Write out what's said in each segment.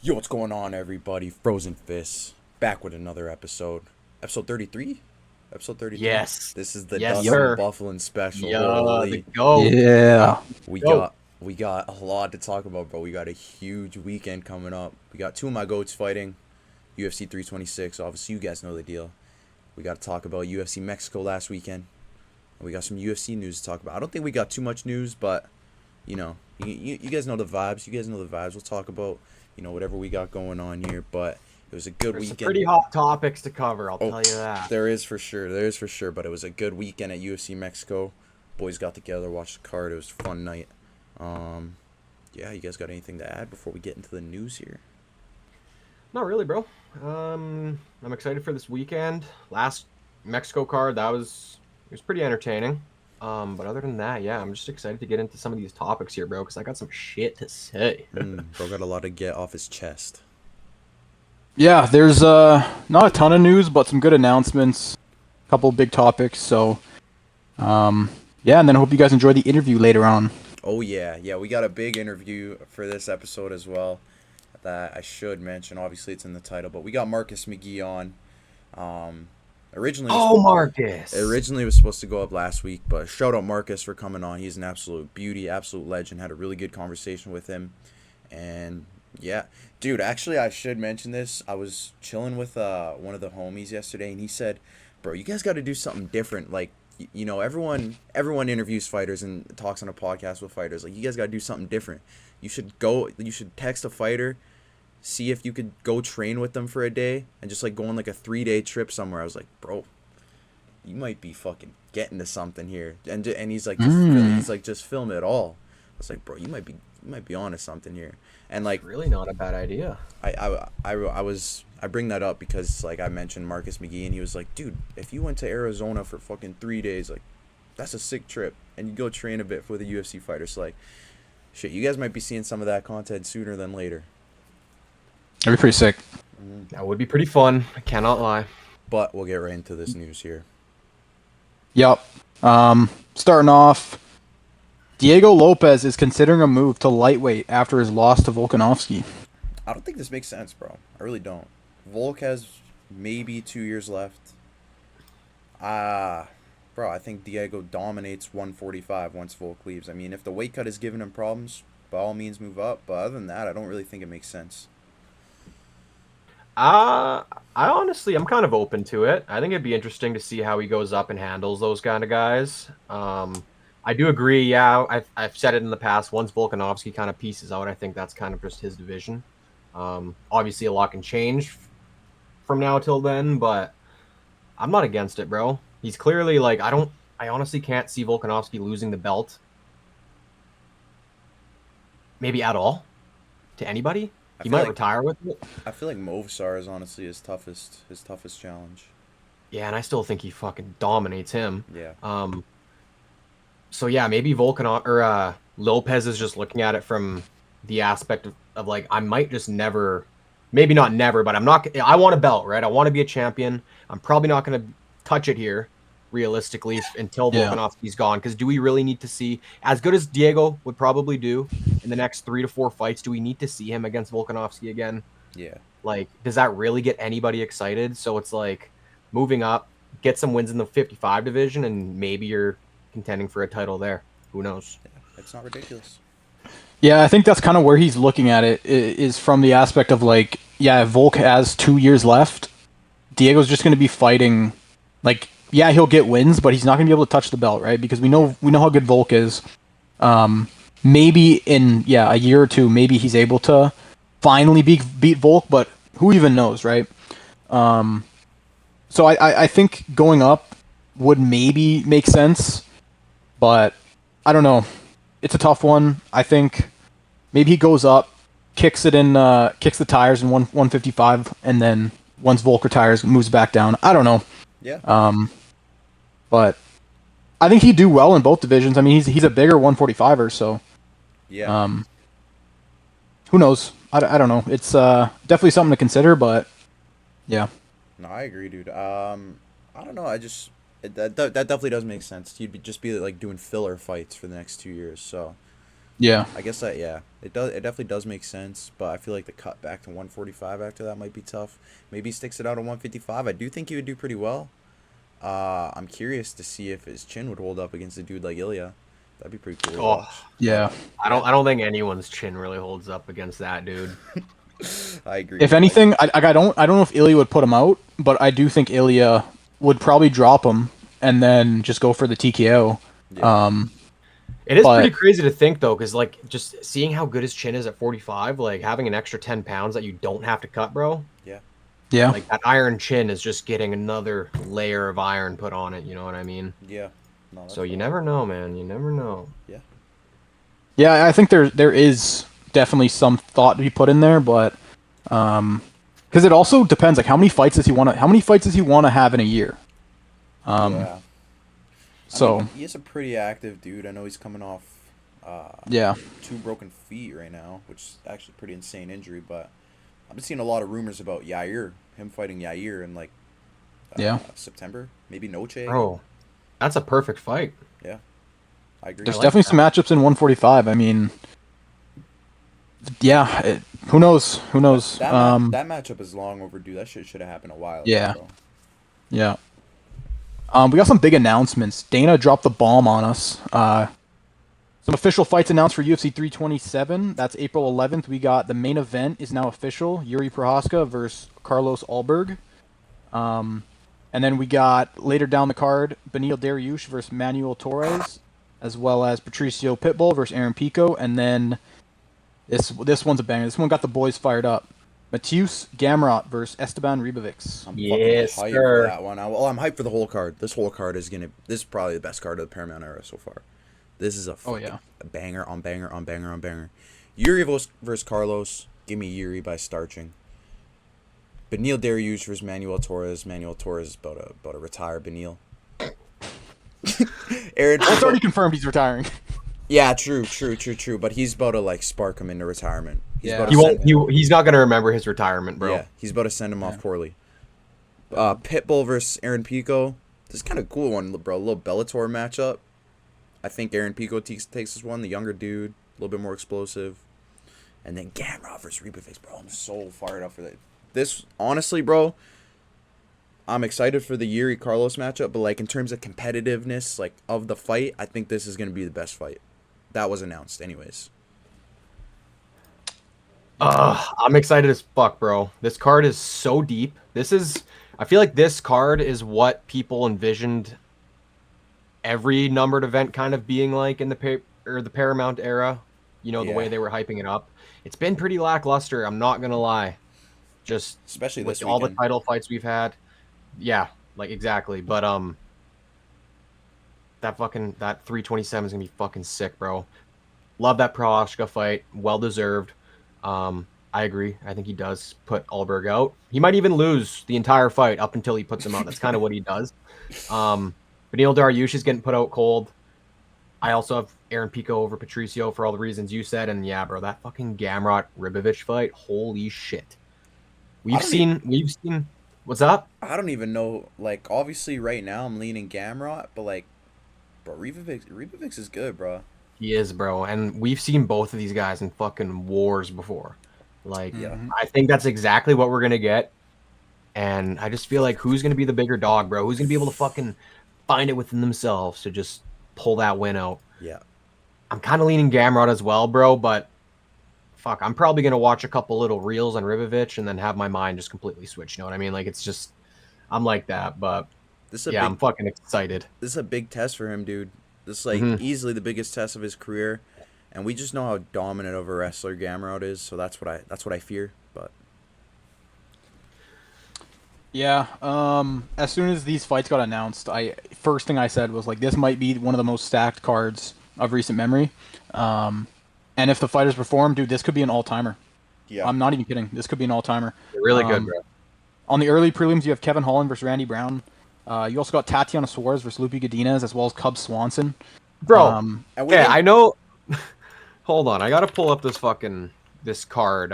Yo, what's going on, everybody? Frozen Fists back with another episode. Episode 33? Episode 33? Yes. This is the Yes, Dustin sir. Bufflin special. Yeah, the Holy. GOAT. Yeah. We Goat. got we got a lot to talk about, bro. We got a huge weekend coming up. We got two of my goats fighting. UFC 326. Obviously, you guys know the deal. We got to talk about UFC Mexico last weekend. And we got some UFC news to talk about. I don't think we got too much news, but you guys know the vibes. You guys know the vibes. We'll talk about whatever we got going on here, but it was a good There's some weekend. pretty hot topics to cover, I'll Oh, tell you that. There is for sure. There is for sure. But it was a good weekend at UFC Mexico. Boys got together, watched the card. It was a fun night. Yeah, you guys got anything to add before we get into the news here? Not really, bro. I'm excited for this weekend. Last Mexico card, it was pretty entertaining. But other than that, yeah, I'm just excited to get into some of these topics here, bro, because I got some shit to say. Bro got a lot to get off his chest. Yeah, there's not a ton of news, but some good announcements. A couple of big topics. So, yeah, and then I hope you guys enjoy the interview later on. Oh, yeah. Yeah, we got a big interview for this episode as well that I should mention. Obviously, it's in the title, but we got Marcus McGhee on. Originally Marcus! Originally, it was supposed to go up last week, but shout out Marcus for coming on. He's an absolute beauty, absolute legend. Had a really good conversation with him. And, yeah. Dude, actually, I should mention this. I was chilling with one of the homies yesterday, and he said, bro, you guys got to do something different. Like, everyone interviews fighters and talks on a podcast with fighters. Like, you guys got to do something different. You should text a fighter, see if you could go train with them for a day, and just, like, go on, like, a 3-day trip somewhere. I was like, bro, you might be fucking getting to something here. And he's like, just film it all. I was like, bro, you might be onto something here. And, like, Really not a bad idea. I bring that up because, like, I mentioned Marcus McGhee, and he was like, dude, if you went to Arizona for fucking 3 days, like, that's a sick trip, and you go train a bit for the UFC fighters. So, like, shit, you guys might be seeing some of that content sooner than later. That'd be pretty sick. That would be pretty fun. I cannot lie. But we'll get right into this news here. Yep. Starting off, Diego Lopez is considering a move to lightweight after his loss to Volkanovski. I don't think this makes sense, bro. I really don't. Volk has maybe 2 years left. Bro, I think Diego dominates 145 once Volk leaves. I mean, if the weight cut is giving him problems, by all means move up. But other than that, I don't really think it makes sense. I honestly, I'm kind of open to it. I think it'd be interesting to see how he goes up and handles those kind of guys. I do agree. Yeah, I've said it in the past. Once Volkanovski kind of pieces out, I think that's kind of just his division. Obviously, a lot can change from now till then, but I'm not against it, bro. He's clearly like I honestly can't see Volkanovski losing the belt, maybe at all, to anybody. He might retire with it. I feel like Movsar is honestly his toughest challenge. Yeah, and I still think he fucking dominates him. Yeah. So yeah, maybe Lopez is just looking at it from the aspect of like, I might just never, maybe not never, but I want a belt, right? I want to be a champion. I'm probably not going to touch it here realistically until Volkanovski's gone. Because do we really need to see, as good as Diego would probably do in the next 3 to 4 fights, do we need to see him against Volkanovski again? Yeah. Like, does that really get anybody excited? So it's like, moving up, get some wins in the 55 division, and maybe you're contending for a title there. Who knows? Yeah, it's not ridiculous. Yeah, I think that's kind of where he's looking at it, is from the aspect of, like, yeah, Volk has 2 years left. Diego's just going to be fighting, like, yeah, he'll get wins, but he's not going to be able to touch the belt, right? Because we know how good Volk is. Maybe in, a year or two, maybe he's able to finally beat Volk, but who even knows, right? So I think going up would maybe make sense, but I don't know. It's a tough one. I think maybe he goes up, kicks the tires in 155, and then once Volk retires, moves back down. I don't know. Yeah. But I think he'd do well in both divisions. I mean, he's a bigger 145er, so yeah. Who knows? I don't know. It's definitely something to consider, but yeah. No, I agree, dude. I don't know. That definitely does make sense. You'd just be like doing filler fights for the next 2 years. So Yeah. I guess that, yeah, it does. It definitely does make sense, but I feel like the cut back to 145 after that might be tough. Maybe he sticks it out at 155. I do think he would do pretty well. I'm curious to see if his chin would hold up against a dude like Ilya. That'd be pretty cool to Oh, watch. Yeah. I don't think anyone's chin really holds up against that dude. I agree. If anything, I don't know if Ilya would put him out, but I do think Ilya would probably drop him and then just go for the TKO. Yeah. It is But- pretty crazy to think though, because like just seeing how good his chin is at 45, like having an extra 10 pounds that you don't have to cut, bro. Yeah. Like that iron chin is just getting another layer of iron put on it. You know what I mean? Yeah. No, that's So you fine. never know, man. You never know. Yeah, I think there is definitely some thought to be put in there, but because it also depends, like how many fights does he want to have in a year? Yeah. So I mean, he is a pretty active dude. I know he's coming off yeah, 2 broken feet right now, which is actually a pretty insane injury. But I've been seeing a lot of rumors about Yair, him fighting Yair in like September, maybe Noche. Bro, that's a perfect fight. I agree. there's like definitely that. some matchups in 145. I mean, yeah, who knows? Who knows? That matchup is long overdue. That shit should have happened a while ago. Yeah. Bro. Yeah. We got some big announcements. Dana dropped the bomb on us. Some official fights announced for UFC 327. That's April 11th. We got the main event is now official. Yuri Prohaska versus Carlos Alberg. And then we got later down the card, Beneil Dariush versus Manuel Torres, as well as Patricio Pitbull versus Aaron Pico. And then this one's a banger. This one got the boys fired up. Mateus Gamrot versus Esteban Ribovics. I'm Yes, fucking hyped sir. for that one. I'm hyped for the whole card. This whole card is this is probably the best card of the Paramount era so far. This is a banger on banger on banger on banger. Yuri versus Carlos. Give me Yuri by starching. Beneil Dariush versus Manuel Torres. Manuel Torres is about to retire Beneil. Aaron It's already confirmed he's retiring. Yeah, true. But he's about to like spark him into retirement. He's Yeah. about He to won't. send- He's not gonna remember his retirement, bro. Yeah, he's about to send him off poorly. Pitbull versus Aaron Pico. This is kind of cool one, bro. A little Bellator matchup. I think Aaron Pico takes this one. The younger dude, a little bit more explosive. And then Gamrot versus Ribovics, bro. I'm so fired up for that. This, honestly, bro, I'm excited for the Yuri Carlos matchup. But like in terms of competitiveness, like of the fight, I think this is gonna be the best fight. That was announced, anyways. I'm excited as fuck, bro. This card is so deep. I feel like this card is what people envisioned every numbered event kind of being like in the Paramount era. You know, the way Yeah. they were hyping it up. It's been pretty lackluster, I'm not gonna lie. Just Especially with this all the weekend. title fights we've had. Yeah, like exactly. But that 327 is gonna be fucking sick, bro. Love that Prohaska fight. Well deserved. I agree. I think he does put Alberg out. He might even lose the entire fight up until he puts him out. That's kind of what he does. Beneil Dariush is getting put out cold. I also have Aaron Pico over Patricio for all the reasons you said. And yeah, bro, that fucking Gamrot Ribovic fight. Holy shit. We've seen. What's up? I don't even know. Like, obviously, right now I'm leaning Gamrot, but like, bro, Ribovics is good, bro. He is, bro. And we've seen both of these guys in fucking wars before. Like, Yeah. I think that's exactly what we're going to get. And I just feel like who's going to be the bigger dog, bro? Who's going to be able to fucking find it within themselves to just pull that win out? Yeah. I'm kind of leaning Gamrot as well, bro. But fuck, I'm probably going to watch a couple little reels on Ribovic and then have my mind just completely switch. You know what I mean? Like, it's just, I'm like that. But This is a yeah, big, I'm fucking excited. this is a big test for him, dude. This is like easily the biggest test of his career, and we just know how dominant of a wrestler Gamrot is. So that's what I fear. But Yeah. As soon as these fights got announced, first thing I said was like, this might be one of the most stacked cards of recent memory. And if the fighters perform, dude, this could be an all-timer. yeah, I'm not even kidding. This could be an all-timer. They're really good, bro. On the early prelims, you have Kevin Holland versus Randy Brown. You also got Tatiana Suarez versus Lupe Godinez, as well as Cub Swanson. Bro, And we yeah, didn't- I know. Hold on, I gotta pull up this card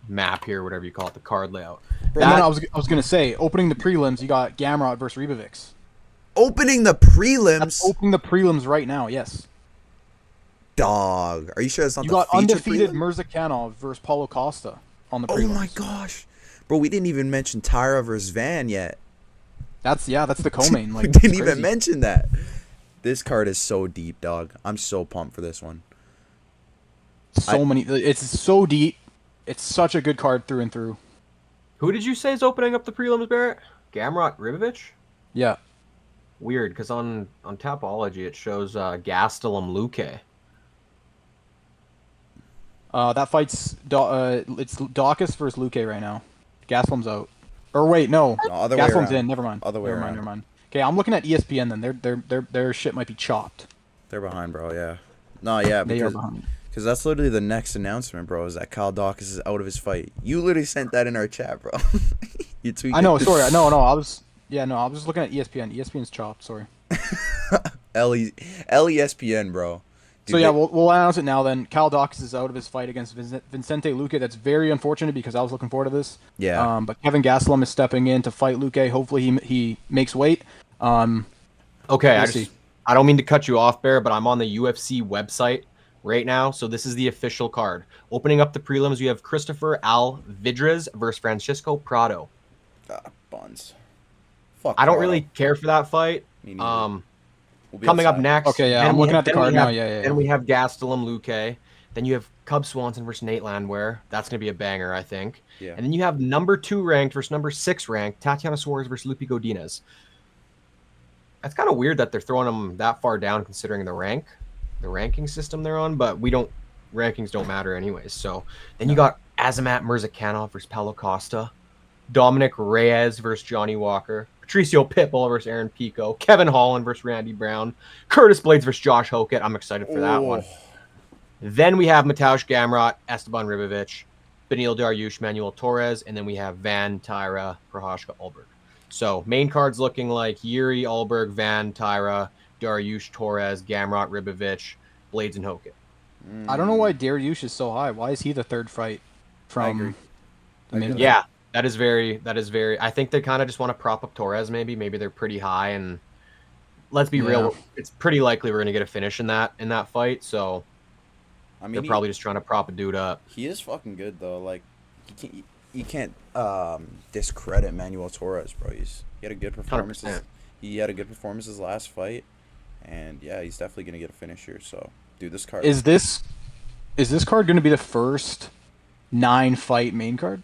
map here, whatever you call it, the card layout. And then I was gonna say, opening the prelims, you got Gamrot versus Ribovics. opening the prelims. That's opening the prelims right now. Yes. Dog, are you sure it's not You the got feature undefeated prelim? Mirzakhanov versus Paulo Costa on the Oh prelims. my gosh, bro, we didn't even mention Tyra versus Van yet. That's the co-main. We Like, didn't it's even crazy. mention that. This card is so deep, dog. I'm so pumped for this one. So many. It's so deep. It's such a good card through and through. Who did you say is opening up the prelims, Barrett? Gamrot Ribovich? Yeah. Weird, because on Tapology it shows Gastelum Luque. That fight's it's Dawkins versus Luque right now. Gaslam's out. Or wait, no. No, other way Gaslam's around. in. Never mind. Other way Never around. mind. Never mind. Okay, I'm looking at ESPN. Then their shit might be chopped. They're behind, bro. Yeah. No, yeah, They are because behind. that's literally the next announcement, bro. Is that Kyle Dawkins is out of his fight? You literally sent that in our chat, bro. You tweeted. I know. Sorry. No. I was. Yeah. No. I was just looking at ESPN. ESPN's chopped. Sorry. LESPN, bro. Dude, So yeah, we'll announce it now. Then Kyle Dawkins is out of his fight against Vicente Luque. That's very unfortunate because I was looking forward to this. Yeah. But Kevin Gastelum is stepping in to fight Luque. Hopefully he makes weight. Okay, We'll see. I don't mean to cut you off, Bear, but I'm on the UFC website right now, so this is the official card. Opening up the prelims, you have Christopher Alvidrez versus Francisco Prado. Buns. Fuck. I don't Prado. really care for that fight. Me neither. We'll be Coming up outside. next. Okay, yeah, then I'm we looking have- at the then we card now. have- Yeah. Then we have Gastelum Luque. Then you have Cub Swanson versus Nate Landwehr. That's going to be a banger, I think. Yeah. And then you have number 2 ranked versus number 6 ranked Tatiana Suarez versus Lupe Godinez. That's kind of weird that they're throwing them that far down considering the ranking system they're on, but rankings don't matter anyways. So then you got Azamat Mirzakhanov versus Paulo Costa, Dominic Reyes versus Johnny Walker, Patricio Pitbull versus Aaron Pico, Kevin Holland versus Randy Brown, Curtis Blades versus Josh Hokett. I'm excited for that one. Then we have Mateusz Gamrot, Esteban Ribovich, Benil Dariush, Manuel Torres, and then we have Van, Tyra, Prohashka, Ulberg. So main cards looking like Yuri, Ulberg, Van, Tyra, Dariush, Torres, Gamrot, Ribovich, Blades, and Hokett. I don't know why Dariush is so high. Why is he the third fight agree. from the main event? Yeah, that is very. I think they kind of just want to prop up Torres. Maybe they're pretty high, and let's be real, it's pretty likely we're gonna get a finish in that fight. So I mean, they're probably just trying to prop a dude up. he is fucking good though. Like, you can't discredit Manuel Torres, bro. He had a good performance. 100%. He had a good performance his last fight, and yeah, he's definitely gonna get a finish here. So, dude, this card Is this card going to be the first 9-fight main card?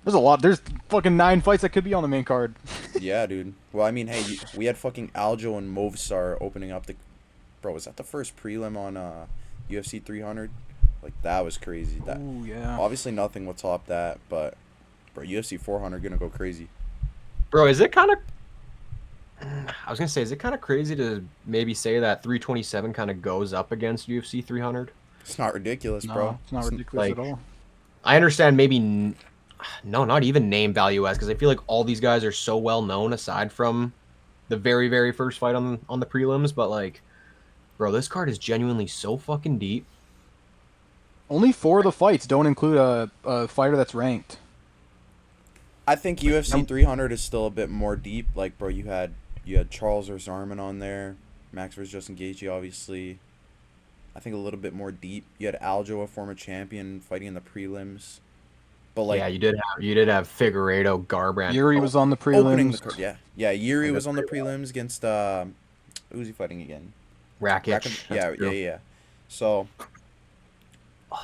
There's a lot. There's fucking 9 fights that could be on the main card. Yeah, dude. Well, I mean, hey, we had fucking Aljo and Movistar opening up the. Bro, was that the first prelim on UFC 300? Like, that was crazy. That Ooh, yeah. obviously nothing will top that, but bro, UFC 400 gonna go crazy. Bro, is it kind of? I was gonna say, is it kind of crazy to maybe say that 327 kind of goes up against UFC 300? It's not ridiculous, No, bro. it's not ridiculous like- at all. I understand maybe no, not even name value as, because I feel like all these guys are so well known aside from the very, very first fight on the prelims. But like, bro, this card is genuinely so fucking deep. Only 4 of the fights don't include a fighter that's ranked. I think UFC 300 is still a bit more deep. Like, bro, you had Charles versus Arman on there, Max versus Justin Gaethje, obviously. I think a little bit more deep. You had Aljo, a former champion, fighting in the prelims. But like, Yeah, you did have Figueiredo, Garbrandt. Yuri was on the opening prelims. yeah. Yuri was on the prelims against who's he fighting again? Rakic. Yeah. So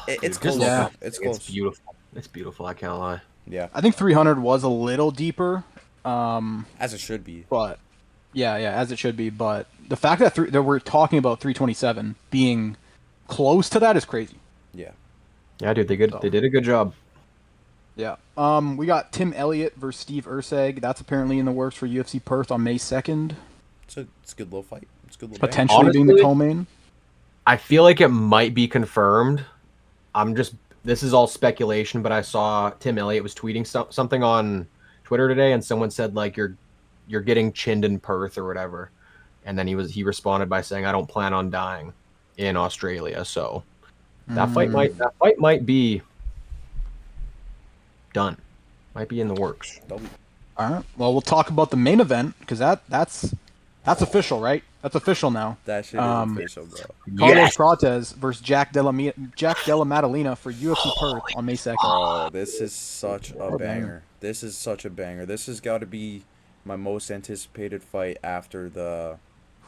it's Dude, close. Yeah. It's close. It's beautiful. It's beautiful. I can't lie. Yeah, I think 300 was a little deeper. as it should be. But yeah, as it should be. But the fact that we're talking about 327 being close to that is crazy. Yeah. Yeah, dude, they did a good job. Yeah. We got Tim Elliott versus Steve Urseg. That's apparently in the works for UFC Perth on May 2nd. It's a good little fight. It's a good little Potentially Honestly, being the co-main. I feel like it might be confirmed. This is all speculation, but I saw Tim Elliott was tweeting something on Twitter today, and someone said like you're getting chinned in Perth or whatever, and then he responded by saying I don't plan on dying in Australia. So that fight might be done, might be in the works. Double. All right. Well, we'll talk about the main event because that's official, right? That's official now. That shit is official, bro. Carlos Prates versus Jack Della Maddalena for UFC Perth on May 2nd. Bro, this is such a What a banger. banger. This is such a banger. This has got to be my most anticipated fight after the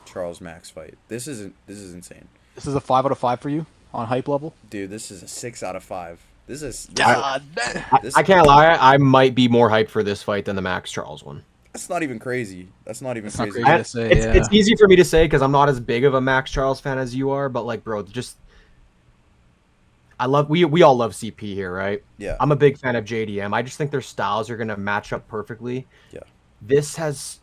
Charles Max fight. This is insane. This is a 5 out of 5 for you on hype level. Dude, this is a 6 out of 5. God, I can't lie. I might be more hyped for this fight than the Max Charles one. That's not even crazy. That's not even It's not crazy. crazy to say, It's easy for me to say because I'm not as big of a Max Charles fan as you are, but like, bro, just we all love CP here, right? Yeah. I'm a big fan of JDM. I just think their styles are gonna match up perfectly. Yeah. This has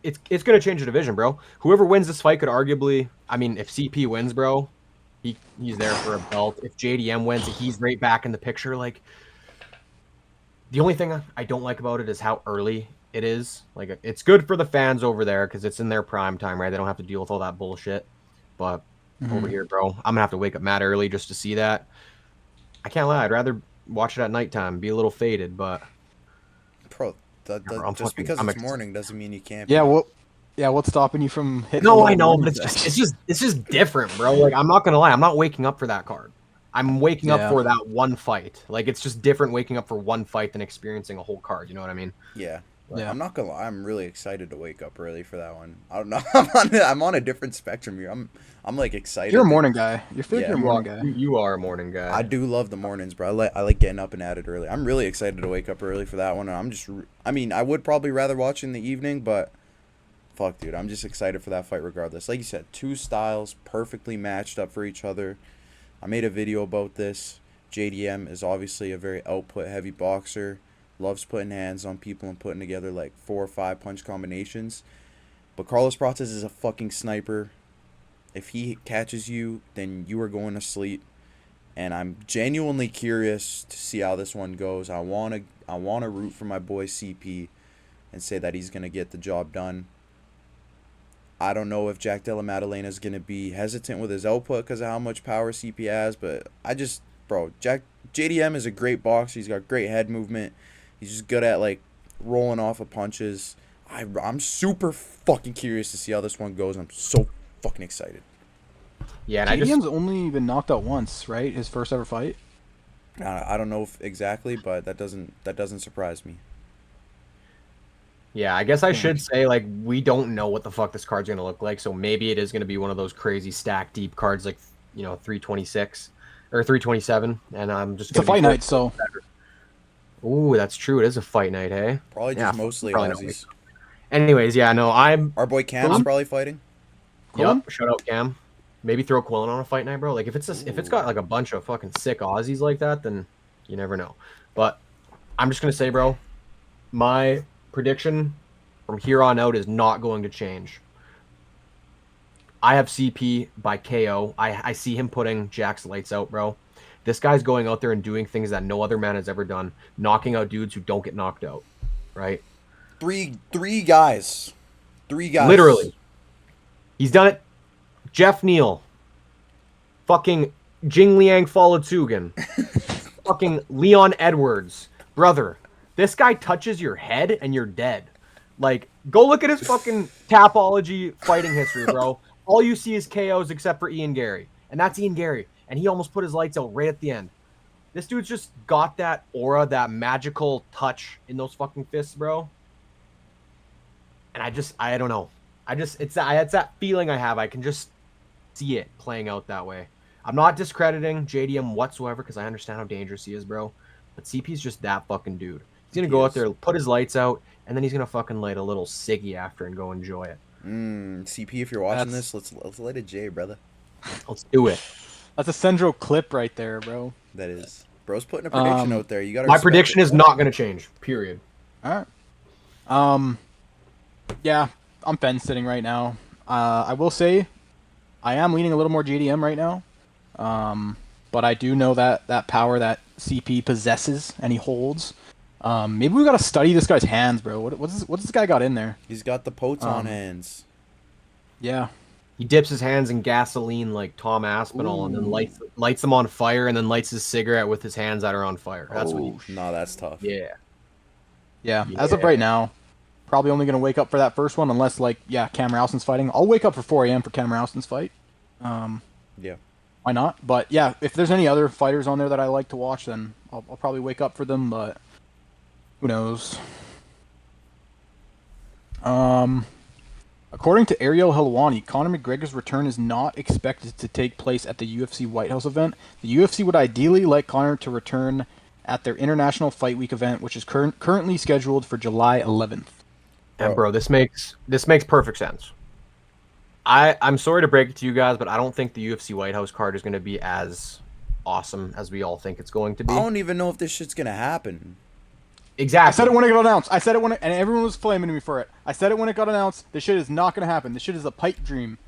it's gonna change the division, bro. Whoever wins this fight could arguably, I mean, if CP wins, bro, he's there for a belt. If JDM wins, he's right back in the picture. Like, the only thing I don't like about it is how early it is. Like, it's good for the fans over there because it's in their prime time, right? They don't have to deal with all that bullshit. But over here, bro, I'm gonna have to wake up mad early just to see that. I can't lie. I'd rather watch it at nighttime, be a little faded, but Bro, just because it's morning doesn't mean you can't. What's stopping you from hitting? No, I know, but it's just different, bro. Like, I'm not gonna lie, I'm not waking up for that card. I'm waking up for that one fight. Like, it's just different waking up for one fight than experiencing a whole card. You know what I mean? Yeah. Yeah. I'm not gonna lie. I'm really excited to wake up early for that one. I don't know. I'm on a different spectrum here. I'm like excited. You're a morning guy. You're a morning guy. You are a morning guy. I do love the mornings, bro. I like getting up and at it early. I'm really excited to wake up early for that one. And I mean, I would probably rather watch in the evening, but fuck, dude, I'm just excited for that fight regardless. Like you said, two styles perfectly matched up for each other. I made a video about this. JDM is obviously a very output-heavy boxer. Loves putting hands on people and putting together like 4 or 5 punch combinations. But Carlos Prates is a fucking sniper. If he catches you, then you are going to sleep. And I'm genuinely curious to see how this one goes. I wanna root for my boy CP and say that he's gonna get the job done. I don't know if Jack Della Maddalena is gonna be hesitant with his output because of how much power CP has, but JDM is a great boxer. He's got great head movement. He's just good at like rolling off of punches. I'm super fucking curious to see how this one goes. I'm so fucking excited. Yeah, and JDM's only been knocked out once, right? His first ever fight. I don't know exactly, but that doesn't surprise me. Yeah, I guess I should say, like, we don't know what the fuck this card's gonna look like, so maybe it is gonna be one of those crazy stack deep cards, like, 326 or 327, and I'm just. It's a fight night, so. Ooh, that's true. It is a fight night, hey? Probably just mostly Aussies. Anyways, yeah, no, Our boy Cam's probably fighting. Yep, shout out Cam. Maybe throw Quillen on a fight night, bro. Like, if it's got like a bunch of fucking sick Aussies like that, then you never know. But I'm just gonna say, bro, my prediction from here on out is not going to change. I have CP by KO. I see him putting Jack's lights out, bro. This guy's going out there and doing things that no other man has ever done, knocking out dudes who don't get knocked out, right? Three guys. Literally. He's done it. Jeff Neal. Fucking Jing Liang Falatsugan. Fucking Leon Edwards. Brother, this guy touches your head and you're dead. Like, go look at his fucking Tapology fighting history, bro. All you see is KOs except for Ian Gary. And that's Ian Gary. And he almost put his lights out right at the end. This dude's just got that aura, that magical touch in those fucking fists, bro. And I don't know. It's that feeling I have. I can just see it playing out that way. I'm not discrediting JDM whatsoever because I understand how dangerous he is, bro. But CP's just that fucking dude. He's going to go out there, put his lights out, and then he's going to fucking light a little ciggy after and go enjoy it. CP, if you're watching this, let's light a J, brother. Let's do it. That's a Centro clip right there, bro. That is. Bro's putting a prediction out there. You got. My prediction is not going to change. Period. All right. Yeah, I'm fence sitting right now. I will say, I am leaning a little more JDM right now. But I do know that power that CP possesses and he holds. Maybe we gotta study this guy's hands, bro. What's this guy got in there? He's got the Poton hands. Yeah. He dips his hands in gasoline like Tom Aspinall. Ooh. And then lights them on fire and then lights his cigarette with his hands that are on fire. That's what he... No, that's tough. Yeah. As of right now, Probably only going to wake up for that first one, unless like Cam Rowson's fighting. I'll wake up for 4 a.m. for Cam Rowson's fight. Yeah. Why not? But yeah, if there's any other fighters on there that I like to watch, then I'll probably wake up for them. But who knows? According to Ariel Helwani, Conor McGregor's return is not expected to take place at the UFC White House event. The UFC would ideally like Conor to return at their International Fight Week event, which is currently scheduled for July 11th. And bro, this makes perfect sense. I'm sorry to break it to you guys, but I don't think the UFC White House card is going to be as awesome as we all think it's going to be. I don't even know if this shit's gonna happen. Exactly. I said it when it got announced. And everyone was flaming me for it. I said it when it got announced. This shit is not going to happen. This shit is a pipe dream.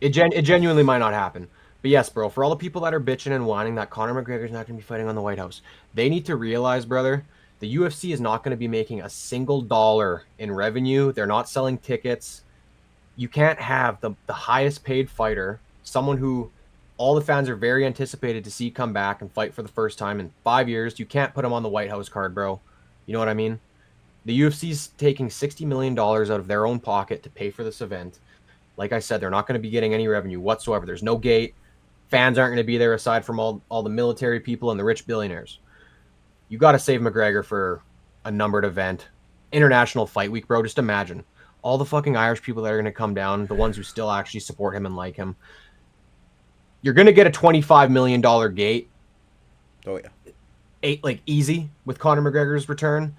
It genuinely might not happen. But yes, bro, for all the people that are bitching and whining that Conor McGregor's not going to be fighting on the White House, they need to realize, brother, the UFC is not going to be making a single dollar in revenue. They're not selling tickets. You can't have the highest paid fighter, someone who all the fans are very anticipated to see come back and fight for the first time in 5 years. You can't put him on the White House card, bro. You know what I mean? The UFC's taking $60 million out of their own pocket to pay for this event. Like I said, they're not going to be getting any revenue whatsoever. There's no gate. Fans aren't going to be there aside from all the military people and the rich billionaires. You got to save McGregor for a numbered event. International Fight Week, bro. Just imagine. All the fucking Irish people that are going to come down, the ones who still actually support him and like him. You're going to get a $25 million gate. Oh, yeah. Easy with Conor McGregor's return.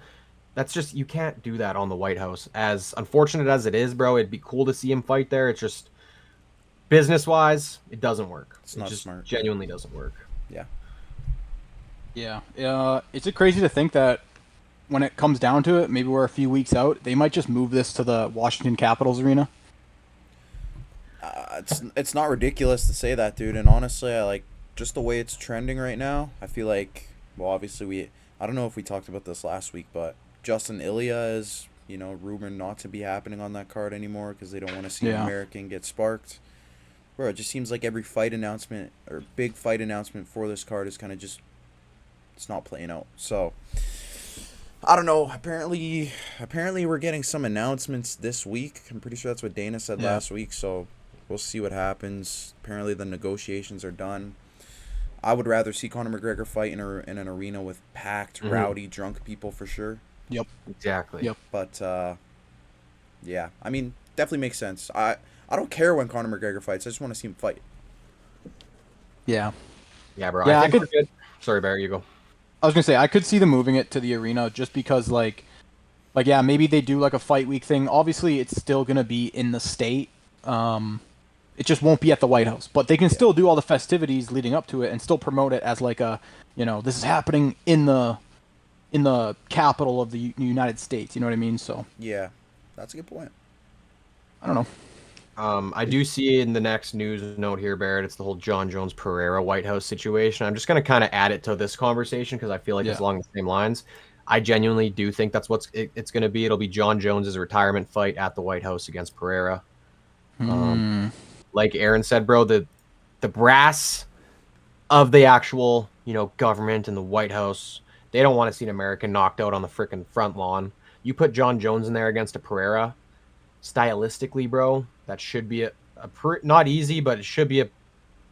That's just, you can't do that on the White House. As unfortunate as it is, bro, it'd be cool to see him fight there. It's just, business-wise, it doesn't work. It's not smart. Genuinely doesn't work. Yeah. Yeah. It's crazy to think that when it comes down to it, maybe we're a few weeks out, they might just move this to the Washington Capitals arena. It's not ridiculous to say that, dude. And honestly, I like just the way it's trending right now. I feel like, well, obviously I don't know if we talked about this last week, but Justin Ilya is, rumored not to be happening on that card anymore because they don't want to see an American get sparked. Bro, it just seems like every fight announcement or big fight announcement for this card is kind of just, it's not playing out. So I don't know. Apparently we're getting some announcements this week. I'm pretty sure that's what Dana said last week. So we'll see what happens. Apparently the negotiations are done. I would rather see Conor McGregor fight in an arena with packed, rowdy, drunk people for sure. Yep. Exactly. Yep. But yeah, I mean, definitely makes sense. I don't care when Conor McGregor fights. I just want to see him fight. Yeah. Yeah, bro. Yeah, I think we're good. Sorry, Barry, you go. I was gonna say I could see them moving it to the arena just because maybe they do like a fight week thing. Obviously, it's still gonna be in the state. It just won't be at the White House, but they can still do all the festivities leading up to it and still promote it as like a, this is happening in the capital of the United States. You know what I mean? So yeah, that's a good point. I don't know. I do see in the next news note here, Barrett, it's the whole John Jones Pereira White House situation. I'm just going to kind of add it to this conversation because I feel like it's along the same lines. I genuinely do think that's what it's going to be. It'll be John Jones's retirement fight at the White House against Pereira. Like Aaron said, bro, the brass of the actual, government and the White House, they don't want to see an American knocked out on the freaking front lawn. You put John Jones in there against a Pereira, stylistically, bro, that should be not easy, but it should be a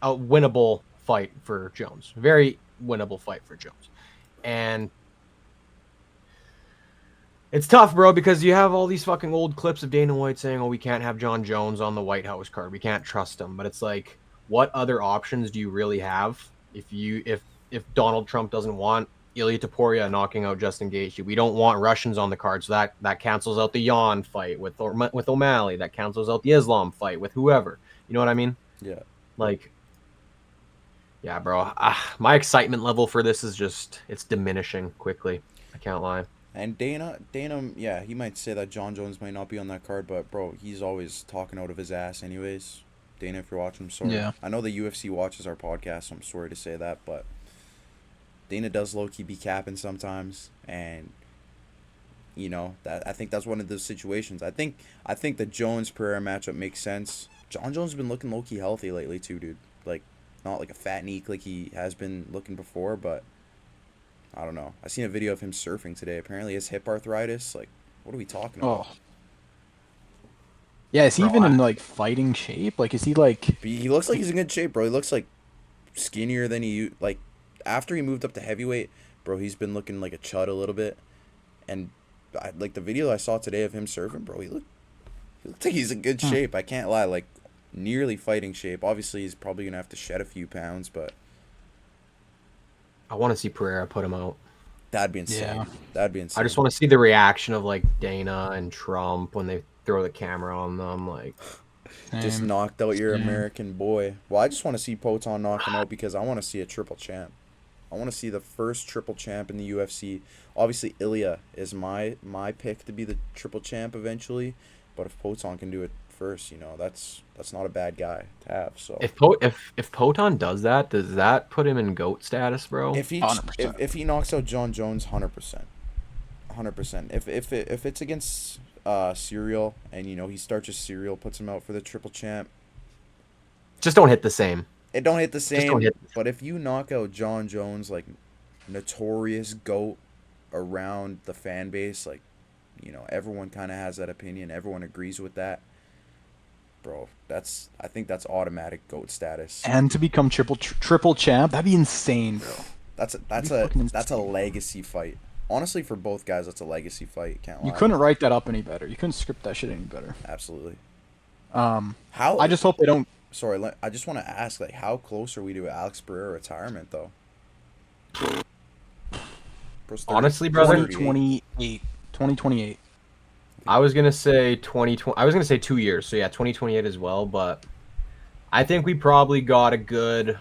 winnable fight for Jones. Very winnable fight for Jones. And it's tough, bro, because you have all these fucking old clips of Dana White saying, "Oh, we can't have John Jones on the White House card. We can't trust him." But it's like, what other options do you really have if Donald Trump doesn't want Ilya Taporia knocking out Justin Gaethje? We don't want Russians on the card, so that cancels out the Yan fight with O'Malley. That cancels out the Islam fight with whoever. You know what I mean? Yeah. Yeah, bro. My excitement level for this is just, it's diminishing quickly. I can't lie. And Dana, yeah, he might say that John Jones might not be on that card, but, bro, he's always talking out of his ass anyways. Dana, if you're watching, I'm sorry. Yeah. I know the UFC watches our podcast, so I'm sorry to say that, but Dana does low-key be capping sometimes, and, I think that's one of those situations. I think the Jones-Pereira matchup makes sense. John Jones has been looking low-key healthy lately, too, dude. Not like a fat neek like he has been looking before, but I don't know. I seen a video of him surfing today. Apparently his hip arthritis, What are we talking Oh. about? Yeah, is he Bro, even in like fighting shape? Like, is he like? He looks like he's in good shape, bro. He looks like skinnier than like after he moved up to heavyweight, bro. He's been looking like a chud a little bit, and like the video I saw today of him surfing, bro. He looked like he's in good shape. I can't lie, like nearly fighting shape. Obviously, he's probably gonna have to shed a few pounds, but I want to see Pereira put him out. that'd be insane. Yeah. That'd be insane. I just want to see the reaction of like Dana and Trump when they throw the camera on them. Like, just Same. knocked out your Same. American boy. Well, I just want to see Poton knock him out because I want to see a triple champ. I want to see the first triple champ in the UFC. Obviously, Ilya is my pick to be the triple champ eventually, but if Poton can do it first, you know, that's not a bad guy to have. So if Poton does that, does that put him in GOAT status, bro? if he 100%. if he knocks out John Jones, 100%. If it's against Serial and you know he starts just Serial, puts him out for the triple champ. Just don't hit the same. It don't hit the same, don't hit the but if you knock out John Jones, like notorious GOAT around the fan base, like, you know, everyone kind of has that opinion. Everyone agrees with that. Bro, I think that's automatic GOAT status. And to become triple champ, that'd be insane, bro. That's fucking a insane. legacy fight. Honestly, for both guys, that's a legacy fight. Can't lie. You couldn't write that up any better. You couldn't script that shit any better. Absolutely. How? How? I just hope they don't. Sorry, I just want to ask, like, how close are we to Alex Pereira retirement, though? Bro's 30 Honestly, brother, 2028. 2028. I was gonna say 2020. I was gonna say 2 years. So yeah, 2028 as well. But I think we probably got a good,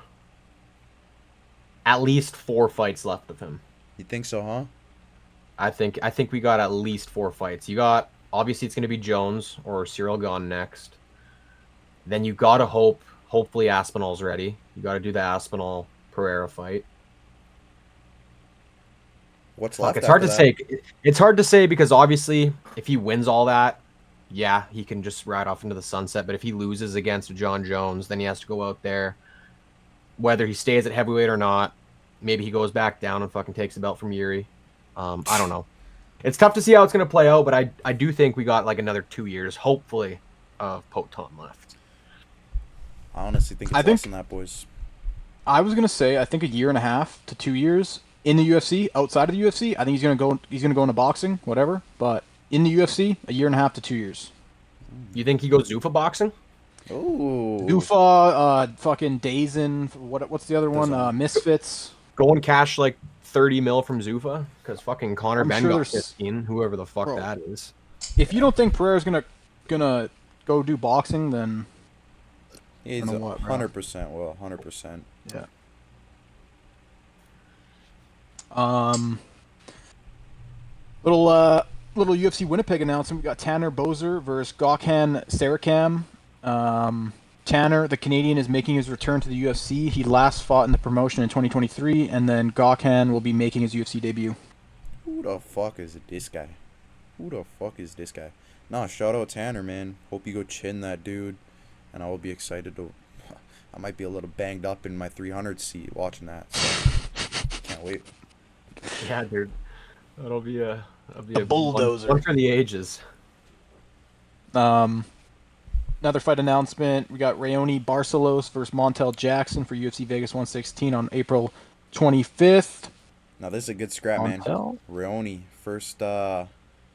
at least 4 fights left of him. You think so, huh? I think we got at least 4 fights. You got, obviously it's gonna be Jones or Cyril Gane next. Then you gotta hopefully Aspinall's ready. You gotta do the Aspinall Pereira fight. What's Fuck, left? it's hard to after say. that? It's hard to say because obviously, if he wins all that, yeah, he can just ride off into the sunset. But if he loses against John Jones, then he has to go out there. Whether he stays at heavyweight or not, maybe he goes back down and fucking takes the belt from Yuri. I don't know. It's tough to see how it's gonna play out, but I do think we got like another 2 years, hopefully, of Poton left. I honestly think it's I think- less than that, boys. I was gonna say I think a year and a half to 2 years in the UFC. Outside of the UFC, I think he's gonna go. He's gonna go into boxing, whatever. But in the UFC, a year and a half to 2 years. You think he goes Zuffa boxing? Ooh. Ufa, fucking Dazen. What's the other one? Doesn't- Misfits. Go and cash like 30 mil from Zuffa because fucking Connor I'm Ben sure got there's- 15. Whoever the fuck Bro. that is. If you don't think Pereira's gonna go do boxing, then He's I don't know what, bro. 100% will. 100%. yeah. Little UFC Winnipeg announcement. We got Tanner Bozer versus Gokhan Sarakam. Tanner, the Canadian, is making his return to the UFC. He last fought in the promotion in 2023, and then Gokhan will be making his UFC debut. Who the fuck is this guy? Nah, shout out Tanner, man. Hope you go chin that dude. And I will be excited to... I might be a little banged up in my 300 seat watching that. So, can't wait. Yeah, dude. That'll be a bulldozer. one for the ages. Another fight announcement. We got Raoni Barcelos versus Montel Jackson for UFC Vegas 116 on April 25th. Now, this is a good scrap, man. Montel? Raoni, first...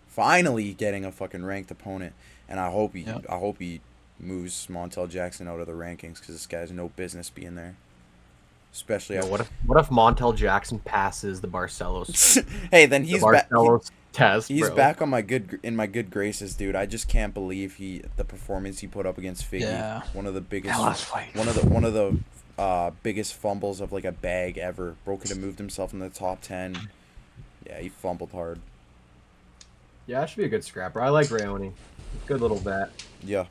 finally getting a fucking ranked opponent. And I hope he moves Montel Jackson out of the rankings because this guy has no business being there. Especially Yeah, after... what if Montel Jackson passes the Barcelos Hey, then he's back. Barcelos test? He's bro. back on my good graces, dude. I just can't believe the performance he put up against Figgy. Yeah. One of the biggest That last fight. one of the biggest fumbles of like a bag ever. Bro could have moved himself in the top 10. Yeah, he fumbled hard. Yeah, that should be a good scrapper. I like Raoni. Good little vet. Yeah.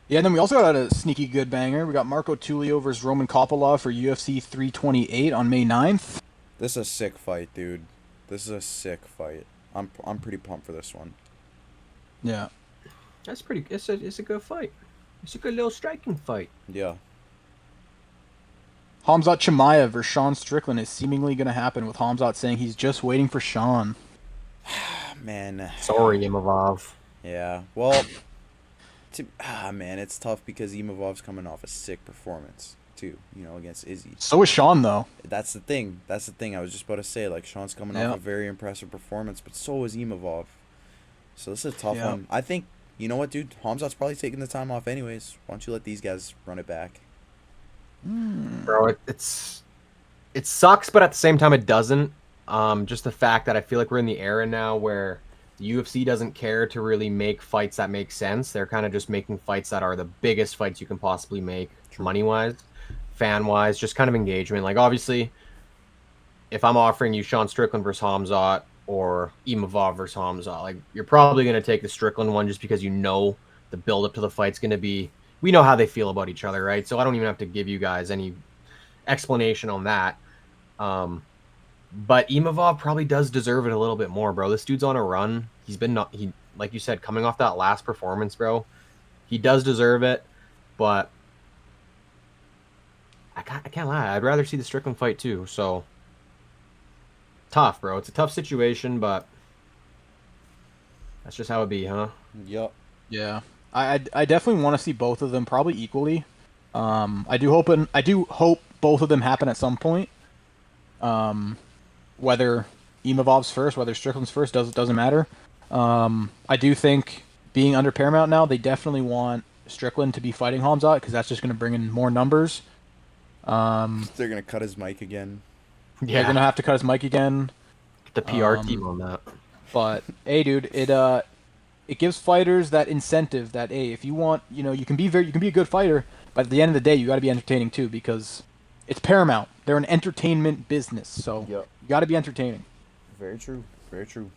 Yeah, and then we also got a sneaky good banger. We got Marco Tulio versus Roman Kopylov for UFC 328 on May 9th. This is a sick fight, dude. This is a sick fight. I'm pretty pumped for this one. Yeah. That's pretty. It's a good fight. It's a good little striking fight. Yeah. Hamzat Chimaev versus Sean Strickland is seemingly going to happen, with Hamzat saying he's just waiting for Sean. Man. Sorry, Imavov. Yeah. Well, man, it's tough because Imavov's coming off a sick performance too. Against Izzy. So is Sean though. That's the thing. I was just about to say, like, Sean's coming off a very impressive performance, but so is Imavov. So this is a tough one. I think, you know what, dude? Hamzat's probably taking the time off anyways. Why don't you let these guys run it back? Bro, it sucks, but at the same time, it doesn't. Just the fact that I feel like we're in the era now where the UFC doesn't care to really make fights that make sense. They're kind of just making fights that are the biggest fights you can possibly make, money-wise, fan-wise, just kind of engagement. Like, obviously, if I'm offering you Sean Strickland versus Hamzat or Imavov versus Hamzat, like, you're probably going to take the Strickland one just because you know the build-up to the fight's going to be... We know how they feel about each other, right? So I don't even have to give you guys any explanation on that. But Imavov probably does deserve it a little bit more, bro. This dude's on a run. He's been like you said, coming off that last performance, bro. He does deserve it, but I can't lie. I'd rather see the Strickland fight too. So tough, bro. It's a tough situation, but that's just how it be, huh? Yup. Yeah. I definitely want to see both of them probably equally. I do hope both of them happen at some point. Whether Imavov's first, whether Strickland's first, doesn't matter. I do think being under Paramount now, they definitely want Strickland to be fighting Hamzat because that's just going to bring in more numbers. They're gonna cut his mic again. Yeah, they're gonna have to cut his mic again. Get the PR team on that. But hey, dude, it gives fighters that incentive that hey, if you want, you can be a good fighter, but at the end of the day, you got to be entertaining too because it's Paramount. They're an entertainment business, so you got to be entertaining. Very true. Very true.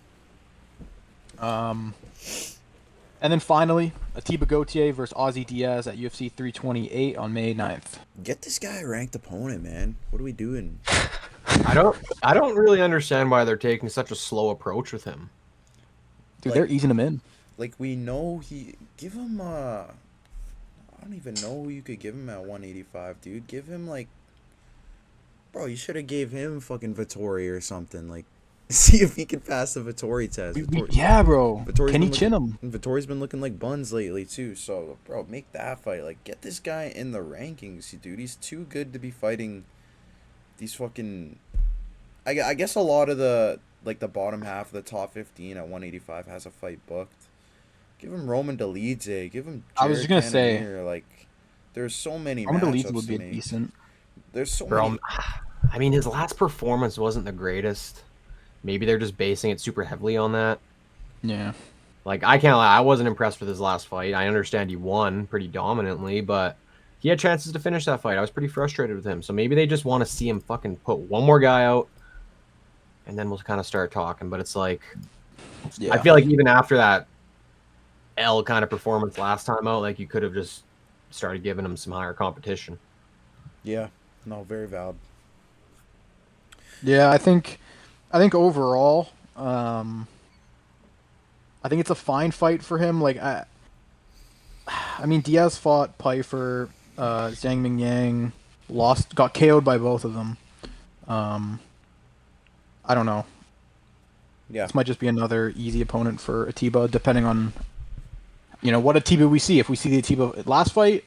And then finally, Atiba Gauthier versus Ozzy Diaz at UFC 328 on May 9th. Get this guy a ranked opponent, man. What are we doing? I don't really understand why they're taking such a slow approach with him. Dude, they're easing him in. Like, we know give him I don't even know who you could give him at 185, dude. Give him, like, bro, you should have gave him fucking Vittori or something. Like, see if he can pass the Vittori test. Yeah, bro. Can he chin him? him? Vittori's been looking like buns lately, too. So, bro, make that fight. Like, get this guy in the rankings, dude. He's too good to be fighting these fucking... I guess a lot of the bottom half of the top 15 at 185 has a fight booked. Give him Roman Dolidze. Give him I was just going to say... Like, there's so many Roman matchups Dolidze would be to make. decent. There's so Bro, many... I mean, his last performance wasn't the greatest. Maybe they're just basing it super heavily on that. Yeah. Like, I can't lie. I wasn't impressed with his last fight. I understand he won pretty dominantly, but he had chances to finish that fight. I was pretty frustrated with him. So maybe they just want to see him fucking put one more guy out, and then we'll kind of start talking. But it's like, I feel like even after that L kind of performance last time out, like, you could have just started giving him some higher competition. Yeah. No, very valid. Yeah, I think overall, I think it's a fine fight for him. Like, I mean, Diaz fought Pyfer, Zhang Mingyang, got KO'd by both of them. I don't know. Yeah. This might just be another easy opponent for Atiba, depending on, what Atiba we see. If we see the Atiba last fight,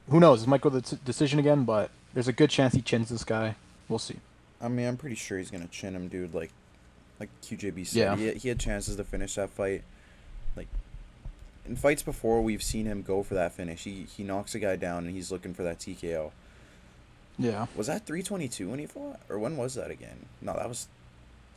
who knows? This might go to the decision again, but there's a good chance he chins this guy. We'll see. I mean, I'm pretty sure he's going to chin him, dude. Like QJB said. Yeah. He had chances to finish that fight. Like, in fights before, we've seen him go for that finish. He knocks a guy down, and he's looking for that TKO. Yeah. Was that 322 when he fought? Or when was that again? No, that was...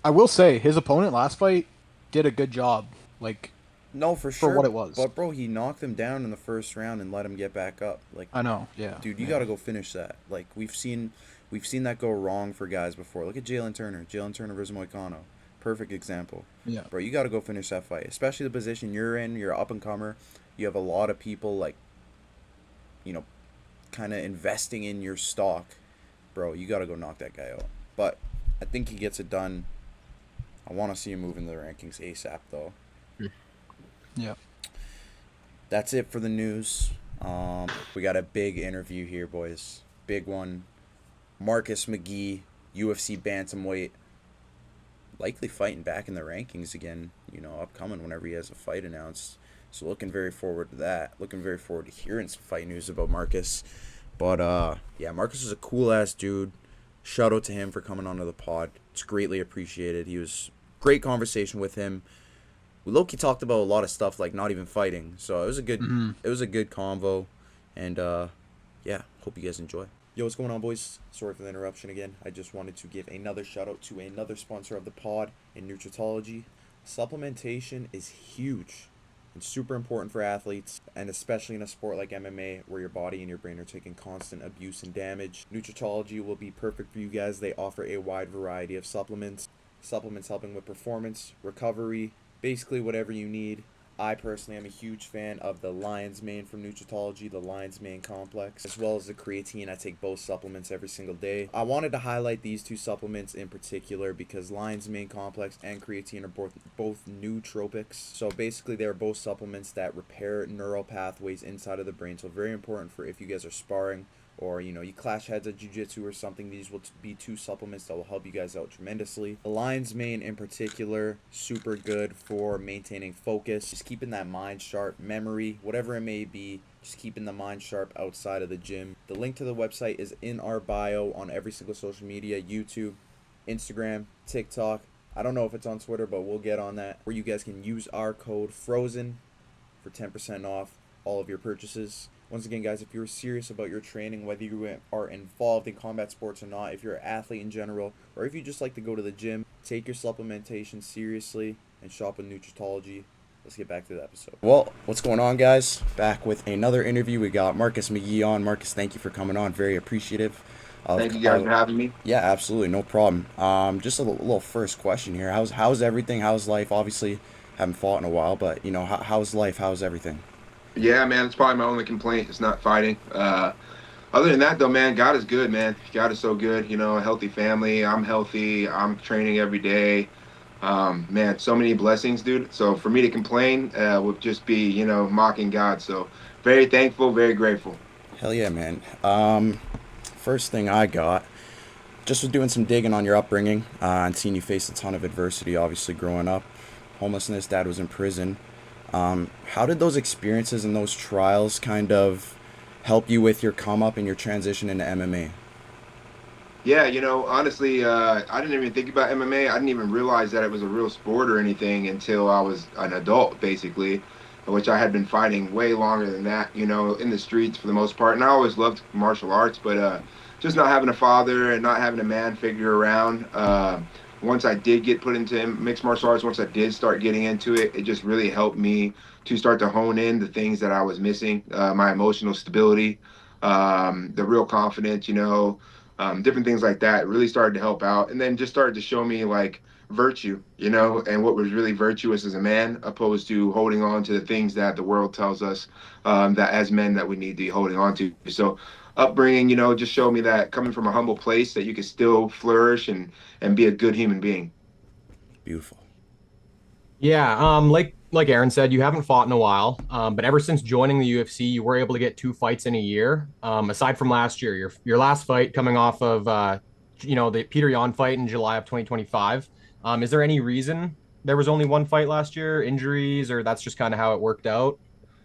I will say, his opponent last fight did a good job. Like, no, for sure. For what it was. But, bro, he knocked him down in the first round and let him get back up. Like, I know, yeah. Dude, you got to go finish that. Like, we've seen that go wrong for guys before. Look at Jalen Turner versus Moicano. Perfect example. Yeah. Bro, you got to go finish that fight. Especially the position you're in. You're up-and-comer. You have a lot of people, like, kind of investing in your stock. Bro, you got to go knock that guy out. But I think he gets it done. I want to see him move in the rankings ASAP, though. Yeah. That's it for the news. We got a big interview here, boys. Big one. Marcus McGhee, UFC bantamweight, likely fighting back in the rankings again. upcoming whenever he has a fight announced. So looking very forward to that. Looking very forward to hearing some fight news about Marcus. But yeah, Marcus is a cool ass dude. Shout out to him for coming onto the pod. It's greatly appreciated. He was great conversation with him. Loki talked about a lot of stuff like not even fighting. So it was a good convo. And yeah, hope you guys enjoy. Yo, what's going on, boys? Sorry for the interruption again. I just wanted to give another shout out to another sponsor of the pod in Nutritology. Supplementation is huge and super important for athletes, and especially in a sport like MMA where your body and your brain are taking constant abuse and damage. Nutritology will be perfect for you guys. They offer a wide variety of supplements helping with performance, recovery, basically whatever you need. I personally am a huge fan of the Lion's Mane from Nutritology, the Lion's Mane Complex, as well as the creatine. I take both supplements every single day. I wanted to highlight these two supplements in particular because Lion's Mane Complex and creatine are both nootropics. So basically they're both supplements that repair neural pathways inside of the brain. So very important for if you guys are sparring or you clash heads at jiu-jitsu or something. These will be two supplements that will help you guys out tremendously. The Lion's Mane in particular, super good for maintaining focus, just keeping that mind sharp, memory, whatever it may be, just keeping the mind sharp outside of the gym. The link to the website is in our bio on every single social media: YouTube, Instagram, TikTok. I don't know if it's on Twitter, but we'll get on that, where you guys can use our code FROZEN for 10% off all of your purchases. Once again, guys, if you're serious about your training, whether you are involved in combat sports or not, if you're an athlete in general, or if you just like to go to the gym, take your supplementation seriously and shop with Nutritology. Let's get back to the episode. Well, what's going on, guys? Back with another interview. We got Marcus McGhee on. Marcus, thank you for coming on. Very appreciative. Thank you guys for having me. Yeah, absolutely. No problem. Just a little first question here. How's everything? How's life? Obviously, haven't fought in a while, but, how's life? How's everything? Yeah, man, it's probably my only complaint. It's not fighting. Other than that, though, man, God is good, man. God is so good. A healthy family. I'm healthy. I'm training every day. Man, so many blessings, dude. So for me to complain would just be, mocking God. So very thankful, very grateful. Hell yeah, man. First thing I got, just was doing some digging on your upbringing and seeing you face a ton of adversity, obviously, growing up. Homelessness, dad was in prison. How did those experiences and those trials kind of help you with your come up and your transition into MMA? Yeah, honestly, I didn't even think about MMA. I didn't even realize that it was a real sport or anything until I was an adult, basically, which I had been fighting way longer than that, in the streets for the most part. And I always loved martial arts, but just not having a father and not having a man figure around. Once I did get put into mixed martial arts, once I did start getting into it, it just really helped me to start to hone in the things that I was missing, my emotional stability, the real confidence, different things like that. It really started to help out. And then just started to show me like virtue, and what was really virtuous as a man, opposed to holding on to the things that the world tells us that as men that we need to be holding on to. So upbringing, just showed me that coming from a humble place that you can still flourish and be a good human being. Beautiful. Yeah, like Aaron said, you haven't fought in a while, but ever since joining the UFC, you were able to get 2 fights in a year. Aside from last year, your last fight coming off of the Peter Yan fight in July of 2025. Is there any reason there was only 1 fight last year? Injuries, or that's just kind of how it worked out?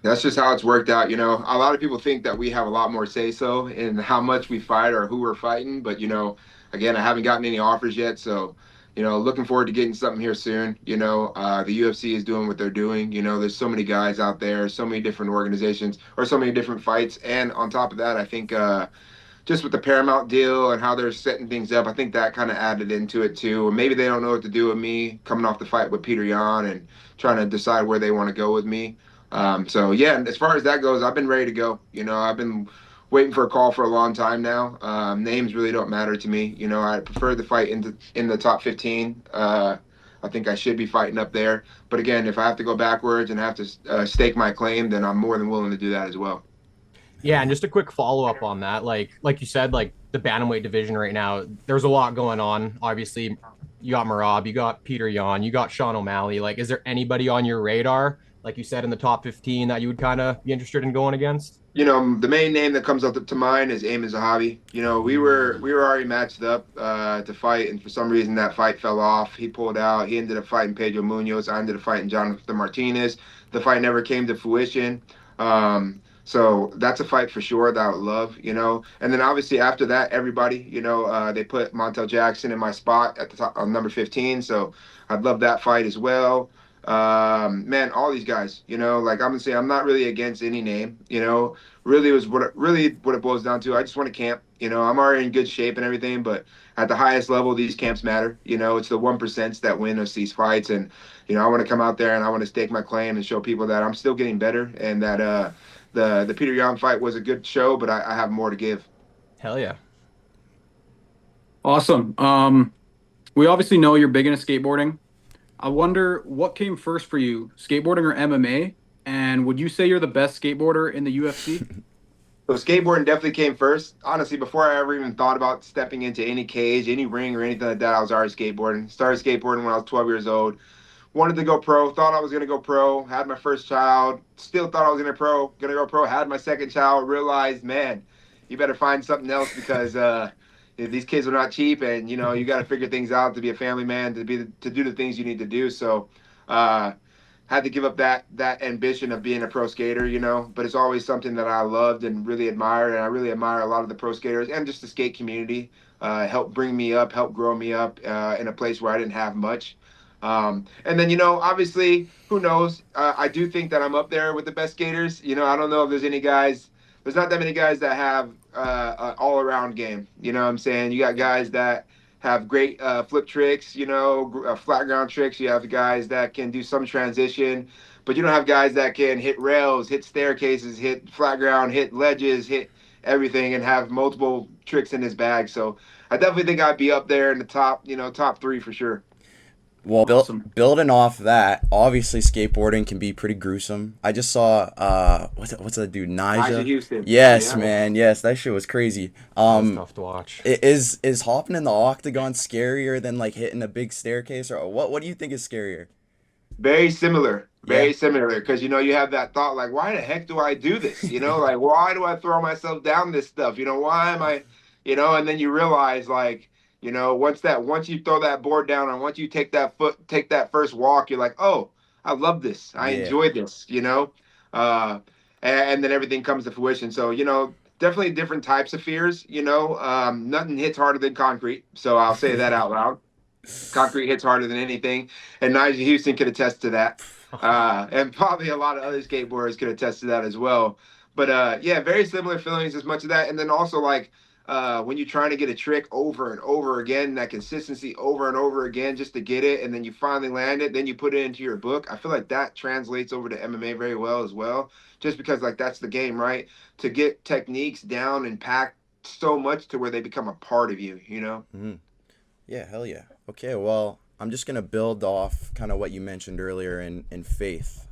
That's just how it's worked out. A lot of people think that we have a lot more say so in how much we fight or who we're fighting. But, again, I haven't gotten any offers yet. So, looking forward to getting something here soon. The UFC is doing what they're doing. There's so many guys out there, so many different organizations or so many different fights. And on top of that, I think just with the Paramount deal and how they're setting things up, I think that kind of added into it too. Maybe they don't know what to do with me coming off the fight with Peter Yan and trying to decide where they want to go with me. So yeah, as far as that goes, I've been ready to go. I've been waiting for a call for a long time now. Names really don't matter to me. I prefer to fight in the top 15. I think I should be fighting up there. But again, if I have to go backwards and have to stake my claim, then I'm more than willing to do that as well. Yeah, and just a quick follow-up on that. Like you said, like the bantamweight division right now, there's a lot going on. Obviously, you got Merab, you got Peter Yan, you got Sean O'Malley. Like, is there anybody on your radar, like you said, in the top 15 that you would kind of be interested in going against? The main name that comes up to mind is Eamon Zahavi. We were already matched up to fight, and for some reason that fight fell off. He pulled out. He ended up fighting Pedro Munoz. I ended up fighting Jonathan Martinez. The fight never came to fruition. So that's a fight for sure that I would love. And then obviously after that, everybody, they put Montel Jackson in my spot at the top on number 15. So I'd love that fight as well. Man, all these guys, like I'm gonna say, I'm not really against any name. Really what it boils down to. I just want to camp. I'm already in good shape and everything, but at the highest level, these camps matter. It's the 1% that win us these fights, and I want to come out there and I want to stake my claim and show people that I'm still getting better, and that the Peter Yan fight was a good show, but I have more to give. Hell yeah. Awesome. We obviously know you're big into skateboarding. I wonder what came first for you, skateboarding or MMA? And would you say you're the best skateboarder in the UFC? So skateboarding definitely came first. Honestly, before I ever even thought about stepping into any cage, any ring, or anything like that, I was already skateboarding. Started skateboarding when I was 12 years old. Wanted to go pro. Thought I was gonna go pro. Had my first child. Still thought I was gonna go pro. Had my second child. Realized, man, you better find something else because these kids are not cheap, and you got to figure things out to be a family man, to do the things you need to do. So. Uh, had to give up that ambition of being a pro skater, but it's always something that I loved and really admired, and I really admire a lot of the pro skaters and just the skate community. Helped bring me up, helped grow me up in a place where I didn't have much. And then obviously, who knows? I do think that I'm up there with the best skaters. I don't know if there's any guys. There's not that many guys that have an all-around game. You know what I'm saying? You got guys that have great flip tricks, flat ground tricks. You have the guys that can do some transition, but you don't have guys that can hit rails, hit staircases, hit flat ground, hit ledges, hit everything, and have multiple tricks in his bag. So I definitely think I'd be up there in the top three for sure. Well, Awesome. building off that, obviously skateboarding can be pretty gruesome. I just saw what's that dude, Elijah Nija? Houston. Yes, Yeah. man. Yes, that shit was crazy. That was tough to watch. Is hopping in the octagon scarier than like hitting a big staircase, or what do you think is scarier? Very similar. Yeah. Very similar. Because you have that thought like, why the heck do I do this? Like why do I throw myself down this stuff? Why am I, and then you realize like, once you throw that board down and once you take that first walk, you're like, oh, I love this. I Yeah. enjoy this. Uh and then everything comes to fruition. So, definitely different types of fears. Nothing hits harder than concrete. So I'll say that out loud. Concrete hits harder than anything, and Nigel Houston could attest to that, and probably a lot of other skateboarders could attest to that as well. But yeah, very similar feelings as much of that, and then also like when you're trying to get a trick over and over again, that consistency over and over again just to get it, and then you finally land it, then you put it into your book. I feel like that translates over to MMA very well as well, just because like that's the game, right? To get techniques down and packed so much to where they become a part of you. Hmm. Yeah, hell yeah. Okay, well, I'm just gonna build off kind of what you mentioned earlier in faith.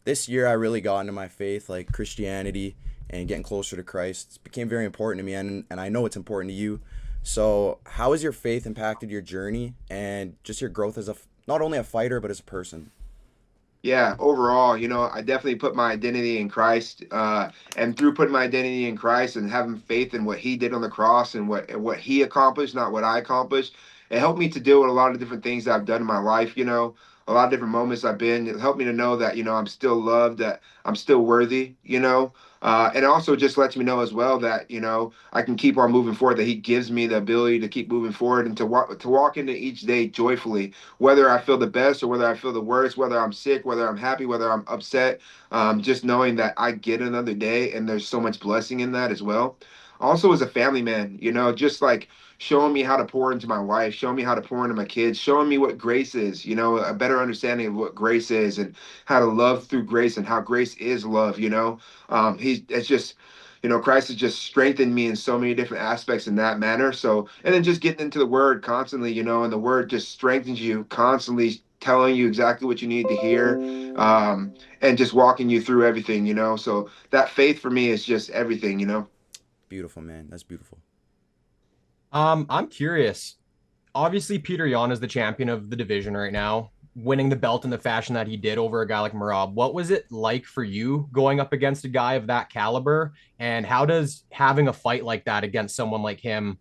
This year I really got into my faith, like Christianity and getting closer to Christ. It became very important to me, and I know it's important to you. So, how has your faith impacted your journey and just your growth as not only a fighter but as a person? Yeah, overall, I definitely put my identity in Christ, and through putting my identity in Christ and having faith in what He did on the cross and what He accomplished, not what I accomplished, it helped me to deal with a lot of different things that I've done in my life. A lot of different moments I've been. It helped me to know that I'm still loved, that I'm still worthy. And it also just lets me know as well that I can keep on moving forward. That He gives me the ability to keep moving forward and to walk into each day joyfully, whether I feel the best or whether I feel the worst, whether I'm sick, whether I'm happy, whether I'm upset, just knowing that I get another day and there's so much blessing in that as well. Also, as a family man, just like showing me how to pour into my wife, showing me how to pour into my kids, showing me what grace is, a better understanding of what grace is and how to love through grace and how grace is love. It's just, Christ has just strengthened me in so many different aspects in that manner. So, and then just getting into the word constantly, and the word just strengthens you constantly, telling you exactly what you need to hear, and just walking you through everything. So that faith for me is just everything. Beautiful, man. That's beautiful. I'm curious. Obviously, Peter Yan is the champion of the division right now. winning the belt in the fashion that he did over a guy like Marab. What was it like for you going up against a guy of that caliber? And how does having a fight like that against someone like him,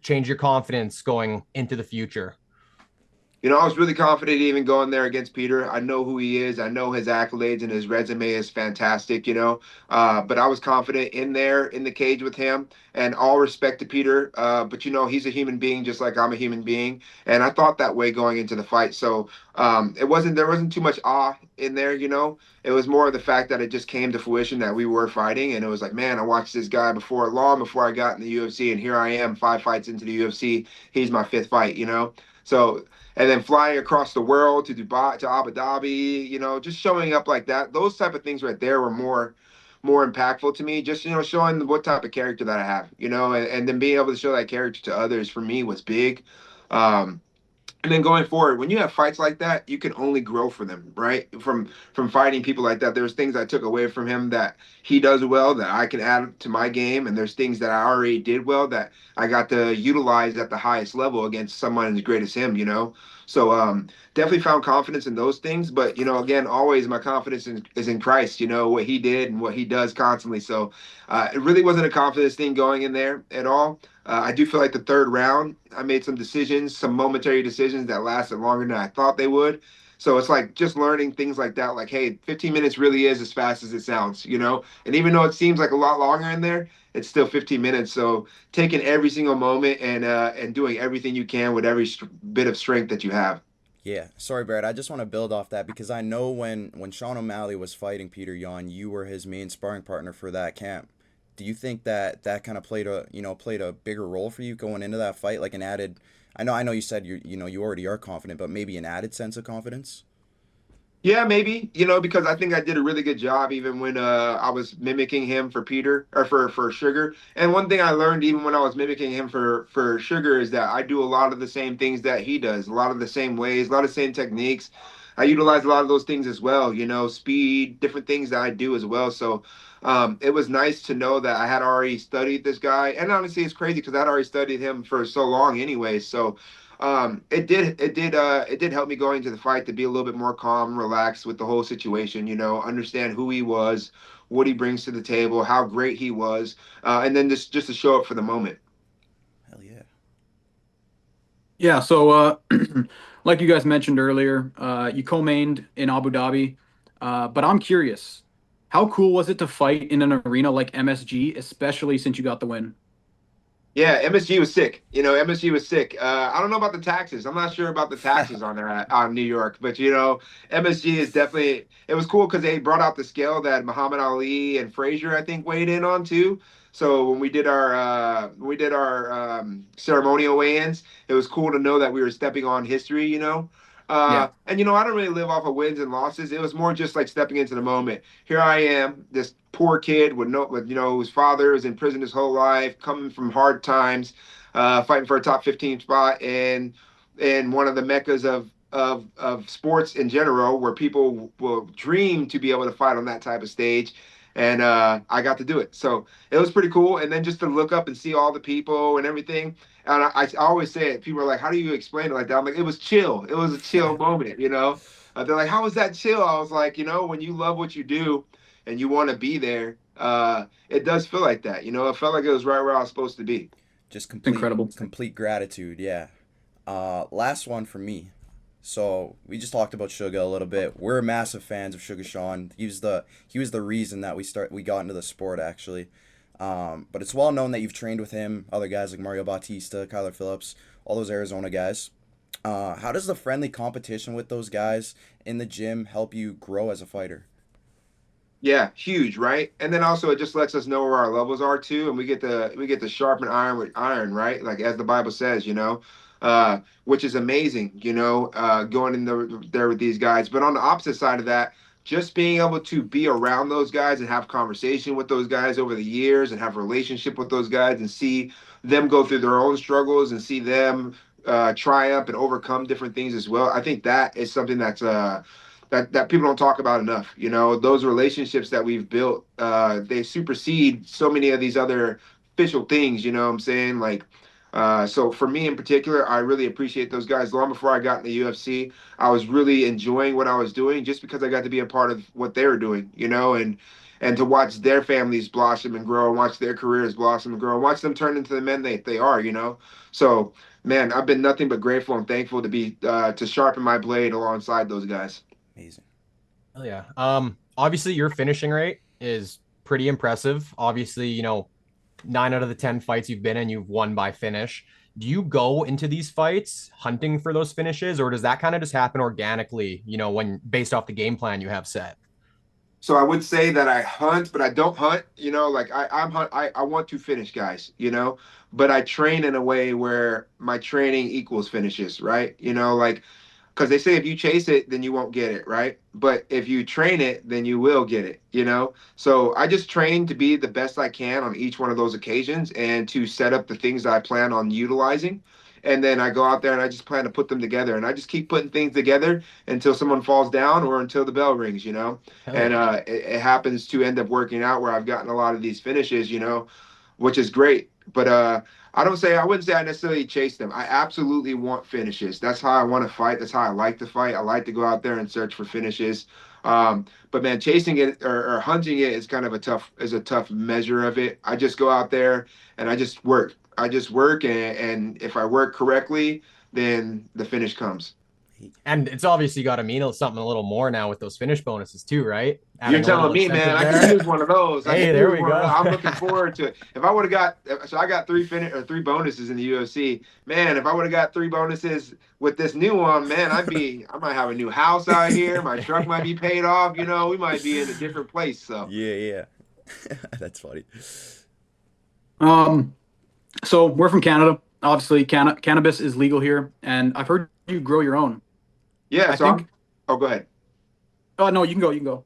change your confidence going into the future? I was really confident even going there against Peter. I know who he is. I know his accolades and his resume is fantastic. But I was confident in there in the cage with him, and all respect to Peter. But he's a human being just like I'm a human being, and I thought that way going into the fight. So there wasn't too much awe in there. It was more of the fact that it just came to fruition that we were fighting, and it was like, man, I watched this guy long before I got in the UFC, and here I am, 5 fights into the UFC. He's my fifth fight. So and then flying across the world to Dubai, to Abu Dhabi, just showing up like that. Those type of things right there were more impactful to me. Just showing what type of character that I have, and then being able to show that character to others for me was big. Um, and then going forward, when you have fights like that, you can only grow for them, right? From fighting people like that, there's things I took away from him that he does well that I can add to my game, and there's things that I already did well that I got to utilize at the highest level against someone as great as him. So definitely found confidence in those things, but again, always my confidence is in Christ. What he did and what he does constantly. So it really wasn't a confidence thing going in there at all. I do feel like the third round, I made some decisions, some momentary decisions that lasted longer than I thought they would. So it's like just learning things like that. Like, hey, 15 minutes really is as fast as it sounds. And even though it seems like a lot longer in there, it's still 15 minutes. So taking every single moment and doing everything you can with every bit of strength that you have. Yeah, sorry, Barrett. I just want to build off that because I know when Sean O'Malley was fighting Peter Yan, you were his main sparring partner for that camp. Do you think that kind of played a bigger role for you going into that fight, like an added? I know you said you already are confident, but maybe an added sense of confidence. Yeah, maybe, because I think I did a really good job even when I was mimicking him for Peter or for Sugar. And one thing I learned even when I was mimicking him for Sugar is that I do a lot of the same things that he does, a lot of the same ways, a lot of the same techniques. I utilize a lot of those things as well, speed, different things that I do as well. So it was nice to know that I had already studied this guy. And honestly, it's crazy because I'd already studied him for so long anyway. So it did help me going into the fight to be a little bit more calm, relaxed with the whole situation. Understand who he was, what he brings to the table, how great he was, and then just to show up for the moment. Hell yeah. Yeah, so like you guys mentioned earlier, you co-mained in Abu Dhabi, but I'm curious, how cool was it to fight in an arena like MSG, especially since you got the win? Yeah, MSG was sick. MSG was sick. I don't know about the taxes. I'm not sure about the taxes on there on New York, but MSG is definitely. It was cool because they brought out the scale that Muhammad Ali and Frazier, I think, weighed in on too. So when we did our ceremonial weigh-ins, it was cool to know that we were stepping on history. Yeah. And I don't really live off of wins and losses. It was more just like stepping into the moment. Here I am, this poor kid whose father was in prison his whole life, coming from hard times, fighting for a top 15 spot, and one of the meccas of sports in general, where people will dream to be able to fight on that type of stage. And I got to do it, so it was pretty cool. And then just to look up and see all the people and everything. And I always say it. People are like, "How do you explain it like that?" I'm like, "It was chill. It was a chill moment." They're like, "How was that chill?" I was like, when you love what you do and you want to be there, it does feel like that. It felt like it was right where I was supposed to be. Just It's incredible. complete gratitude. Yeah. Last one for me. So we just talked about Suga a little bit. We're massive fans of Sugar Sean. He was the reason that we got into the sport actually. But it's well known that you've trained with him, other guys like Mario Bautista, Kyler Phillips, all those Arizona guys. How does the friendly competition with those guys in the gym help you grow as a fighter? Yeah, huge, right? And then also it just lets us know where our levels are too, and we get to sharpen iron with iron, right? Like as the Bible says, which is amazing, going there with these guys. But on the opposite side of that, just being able to be around those guys and have conversation with those guys over the years and have relationship with those guys and see them go through their own struggles and see them triumph and overcome different things as well. I think that is something that people don't talk about enough. Those relationships that we've built, they supersede so many of these other official things. You know what I'm saying? Like So for me in particular, I really appreciate those guys. Long before I got in the UFC, I was really enjoying what I was doing just because I got to be a part of what they were doing, and to watch their families blossom and grow and watch their careers blossom and grow and watch them turn into the men they are. So man, I've been nothing but grateful and thankful to be to sharpen my blade alongside those guys. Amazing. Hell yeah. Obviously your finishing rate is pretty impressive. Obviously, 9 out of the 10 fights you've been in, you've won by finish. Do you go into these fights hunting for those finishes, or does that kind of just happen organically, when based off the game plan you have set? So I would say that I hunt, but I don't hunt. Like I'm hunt. I want to finish guys. But I train in a way where my training equals finishes, right? Like because they say if you chase it, then you won't get it, right? But if you train it, then you will get it. So I just train to be the best I can on each one of those occasions and to set up the things that I plan on utilizing. And then I go out there and I just plan to put them together. And I just keep putting things together until someone falls down or until the bell rings. Hell And yeah. it happens to end up working out where I've gotten a lot of these finishes, which is great. But I wouldn't say I necessarily chase them. I absolutely want finishes. That's how I want to fight. That's how I like to fight. I like to go out there and search for finishes. But man, chasing it or hunting it is kind of a tough measure of it. I just go out there and I just work. I just work, and if I work correctly, then the finish comes. And it's obviously got to mean something a little more now with those finish bonuses too, right? You're Adding a telling little me, man, incentive I could there. use one of those. I Hey, could there use we one of those. go. I'm looking forward to it. If I would have got, so I got three bonuses in the UFC. Man, if I would have got three bonuses with this new one, man, I might have a new house out here. My truck might be paid off. We might be in a different place. So Yeah, yeah. That's funny. Um, so we're from Canada. Obviously, cannabis is legal here, and I've heard you grow your own. yeah, I so I'm. think. Oh, go ahead. Oh no, you can go. You can go.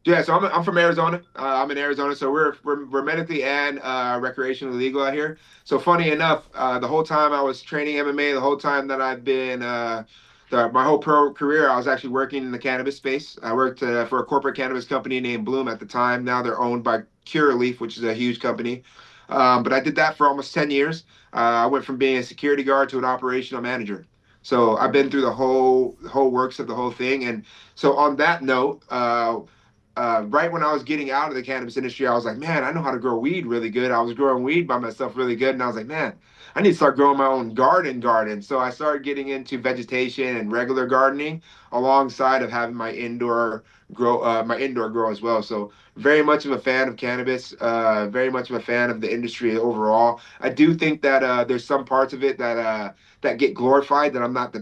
Yeah, so I'm from Arizona. I'm in Arizona, so we're medically and recreationally legal out here. So funny enough, the whole time I was training MMA, the whole time that I've been my whole pro career, I was actually working in the cannabis space. I worked for a corporate cannabis company named Bloom at the time. Now they're owned by Curaleaf, which is a huge company. But I did that for almost 10 years. I went from being a security guard to an operational manager. So I've been through the whole works of the whole thing. And so on that note, right when I was getting out of the cannabis industry, I was like, man, I know how to grow weed really good. I was growing weed by myself really good. And I was like, man, I need to start growing my own garden. So I started getting into vegetation and regular gardening alongside of having my indoor grow as well. So very much of a fan of cannabis, very much of a fan of the industry overall. I do think that there's some parts of it that get glorified that I'm not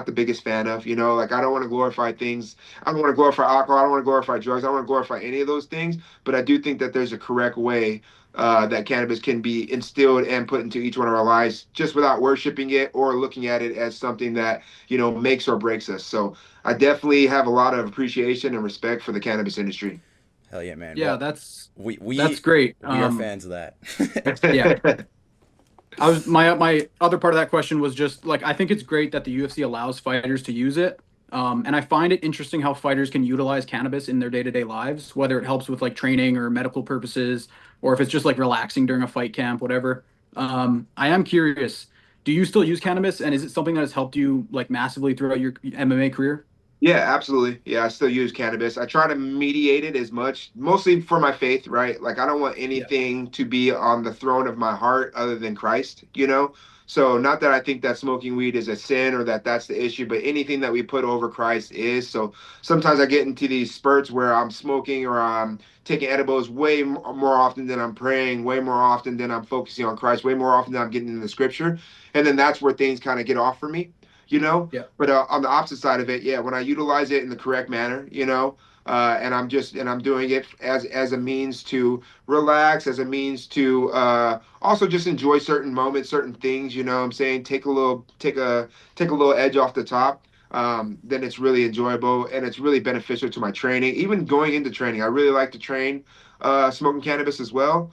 the biggest fan of. Like I don't want to glorify things. I don't want to glorify alcohol. I don't want to glorify drugs. I don't want to glorify any of those things. But I do think that there's a correct way that cannabis can be instilled and put into each one of our lives just without worshiping it or looking at it as something that, makes or breaks us. So I definitely have a lot of appreciation and respect for the cannabis industry. Hell yeah, man. Yeah, Well, that's we that's we great. we are fans of that. Yeah. I was my other part of that question was just like I think it's great that the UFC allows fighters to use it. And I find it interesting how fighters can utilize cannabis in their day-to-day lives, whether it helps with like training or medical purposes, or if it's just like relaxing during a fight camp, whatever. I am curious, do you still use cannabis, and is it something that has helped you like massively throughout your MMA career? Yeah, absolutely. Yeah, I still use cannabis. I try to mediate it as much, mostly for my faith, right? Like I don't want Yeah. anything to be on the throne of my heart other than Christ. So not that I think that smoking weed is a sin or that that's the issue, but anything that we put over Christ is. So sometimes I get into these spurts where I'm smoking or I'm taking edibles way more often than I'm praying, way more often than I'm focusing on Christ, way more often than I'm getting in the scripture. And then that's where things kind of get off for me, you know? Yeah. But on the opposite side of it, yeah, when I utilize it in the correct manner, and I'm doing it as a means to relax, as a means to also just enjoy certain moments, certain things. What I'm saying, take a little edge off the top. Then it's really enjoyable and it's really beneficial to my training. Even going into training, I really like to train smoking cannabis as well,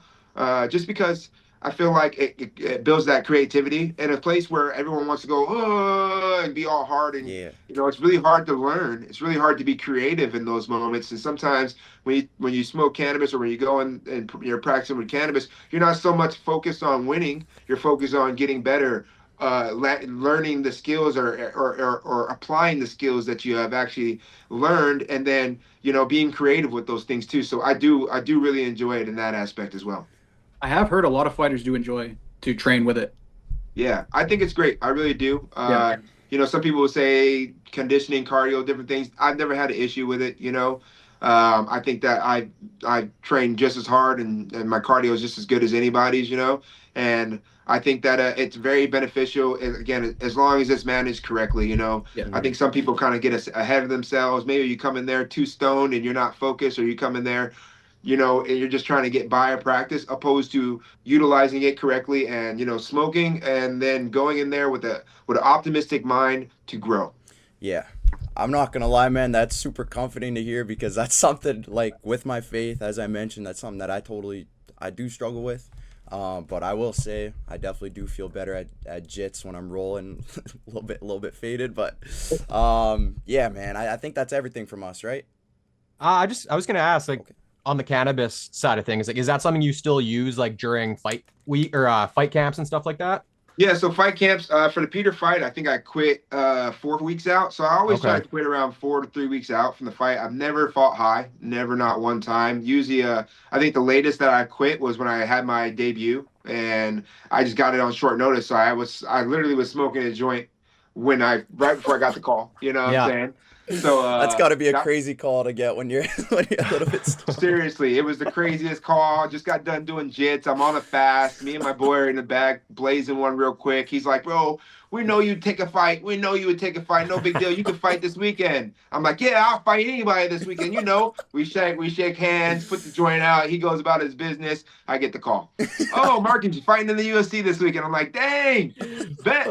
just because. I feel like it builds that creativity in a place where everyone wants to go and be all hard, and Yeah. it's really hard to learn. It's really hard to be creative in those moments. And sometimes when you smoke cannabis, or when you go and you're practicing with cannabis, you're not so much focused on winning. You're focused on getting better, learning the skills, or applying the skills that you have actually learned, and then being creative with those things too. So I do really enjoy it in that aspect as well. I have heard a lot of fighters do enjoy to train with it. Yeah, I think it's great. I really do. Yeah. Some people will say conditioning, cardio, different things. I've never had an issue with it. I think that I train just as hard, and my cardio is just as good as anybody's. And I think that it's very beneficial. And again, as long as it's managed correctly. Yeah. I think some people kind of get ahead of themselves. Maybe you come in there too stoned and you're not focused, or you come in there and you're just trying to get by a practice, opposed to utilizing it correctly, and smoking, and then going in there with an optimistic mind to grow. Yeah. I'm not gonna lie, man. That's super comforting to hear, because that's something, like, with my faith, as I mentioned, that's something that I do struggle with. But I will say I definitely do feel better at jits when I'm rolling a little bit faded. But yeah, man. I think that's everything from us, right? I was gonna ask, like, Okay. on the cannabis side of things, like, is that something you still use, like, during fight week or fight camps and stuff like that? Yeah, so fight camps, for the Peter fight, I think I quit 4 weeks out. So I always try Okay. to quit around 4 to 3 weeks out from the fight. I've never fought high, never, not one time. Usually, I think the latest that I quit was when I had my debut, and I just got it on short notice. So I literally was smoking a joint right before I got the call. You know what I'm Yeah. saying? So That's got to be a that, crazy call to get when you're when you're a little bit stoned. seriously, it was the craziest call. Just got done doing jits. I'm on a fast. Me and my boy are in the back blazing one real quick. He's like, bro, we know you'd take a fight. We know you would take a fight. No big deal. You can fight this weekend. I'm like, yeah, I'll fight anybody this weekend. We shake hands, put the joint out. He goes about his business. I get the call. Oh, Marcus, you're fighting in the UFC this weekend. I'm like, dang, bet.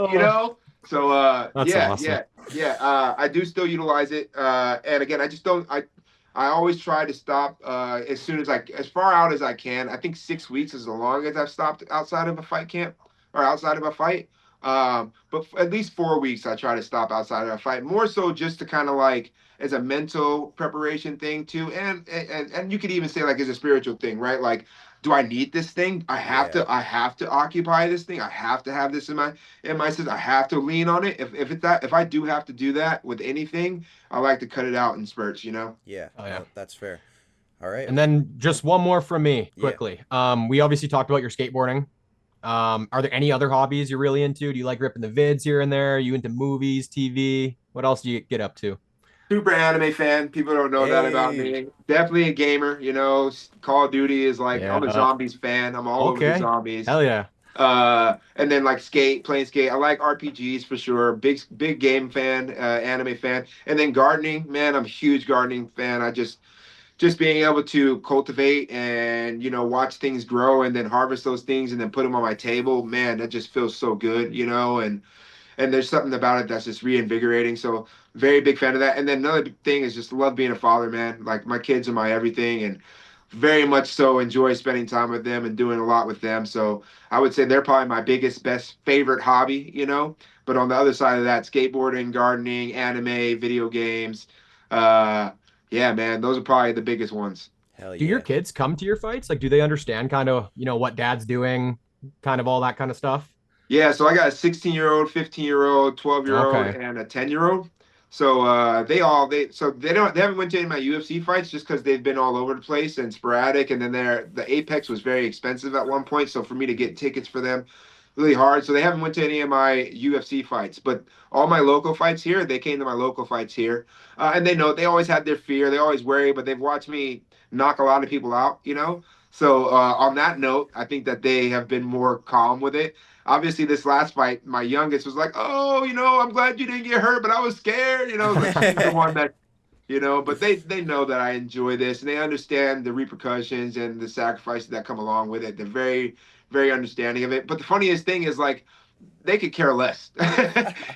So That's yeah, awesome. yeah. I do still utilize it. And again, I just don't. I always try to stop as far out as I can. I think 6 weeks is the longest I've stopped outside of a fight camp, or outside of a fight. But at least 4 weeks I try to stop outside of a fight. More so just to kind of like as a mental preparation thing too, and you could even say like as a spiritual thing, right? Like, do I need this thing? I have Yeah. to. I have to occupy this thing. I have to have this in my system. I have to lean on it. If I do have to do that with anything, I like to cut it out in spurts. Yeah. Oh yeah. No, that's fair. All right. And then just one more from me Yeah. quickly. We obviously talked about your skateboarding. Are there any other hobbies you're really into? Do you like ripping the vids here and there? Are you into movies, TV? What else do you get up to? Super anime fan. People don't know that about Hey. me. Definitely a gamer. Call of Duty is like I'm a Yeah. zombies fan. I'm all over the Okay. zombies. Hell yeah. And then like playing skate. I like RPGs for sure. Big game fan, anime fan. And then gardening, man, I'm a huge gardening fan. I just being able to cultivate and watch things grow and then harvest those things and then put them on my table, man, that just feels so good. And there's something about it that's just reinvigorating. So very big fan of that. And then another big thing is just love being a father, man. Like my kids are my everything, and very much so enjoy spending time with them and doing a lot with them. So I would say they're probably my biggest, best favorite hobby. But on the other side of that, skateboarding, gardening, anime, video games. Uh, yeah, man, those are probably the biggest ones. Hell Do your yeah. kids come to your fights? Like, do they understand kind of, what dad's doing, kind of all that kind of stuff? Yeah, so I got a 16-year-old, 15-year-old, 12-year-old, Okay. and a 10-year-old. So they haven't went to any of my UFC fights just because they've been all over the place and sporadic. And then the Apex was very expensive at one point, so for me to get tickets for them, really hard. So they haven't went to any of my UFC fights, but all my local fights here, they came to my local fights here, and they always had their fear, they always worry, but they've watched me knock a lot of people out. So on that note, I think that they have been more calm with it. Obviously, this last fight, my youngest was like, "Oh, I'm glad you didn't get hurt, but I was scared." Like she's the one that, but they know that I enjoy this, and they understand the repercussions and the sacrifices that come along with it. They're very, very understanding of it. But the funniest thing is like they could care less.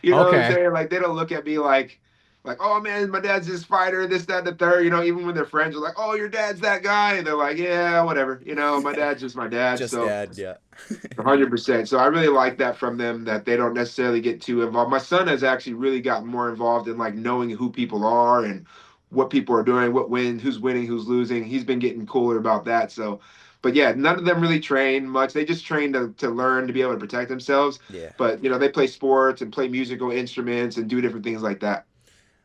You know what I'm Okay. saying? Like they don't look at me like, like, oh man, my dad's this fighter, this, that, and the third. You know, even when their friends are like, oh, your dad's that guy, and they're like, yeah, whatever. You know, my dad's just my dad. Just So dad, yeah. 100%. So I really like that from them, that they don't necessarily get too involved. My son has actually really gotten more involved in like knowing who people are and what people are doing, what wins, who's winning, who's losing. He's been getting cooler about that. So, but yeah, none of them really train much. They just train to learn to be able to protect themselves. Yeah. But you know, they play sports and play musical instruments and do different things like that.